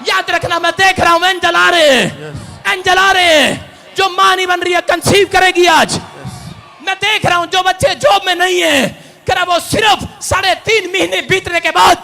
याद रखना, मैं देख रहा हूं एंजल आ रहे हैं, एंजल आ रहे हैं। जो मां नहीं बन रही है कंसीव करेगी आज। मैं देख रहा हूं जो बच्चे जॉब में नहीं है, वो सिर्फ 3.5 महीने बीतने के बाद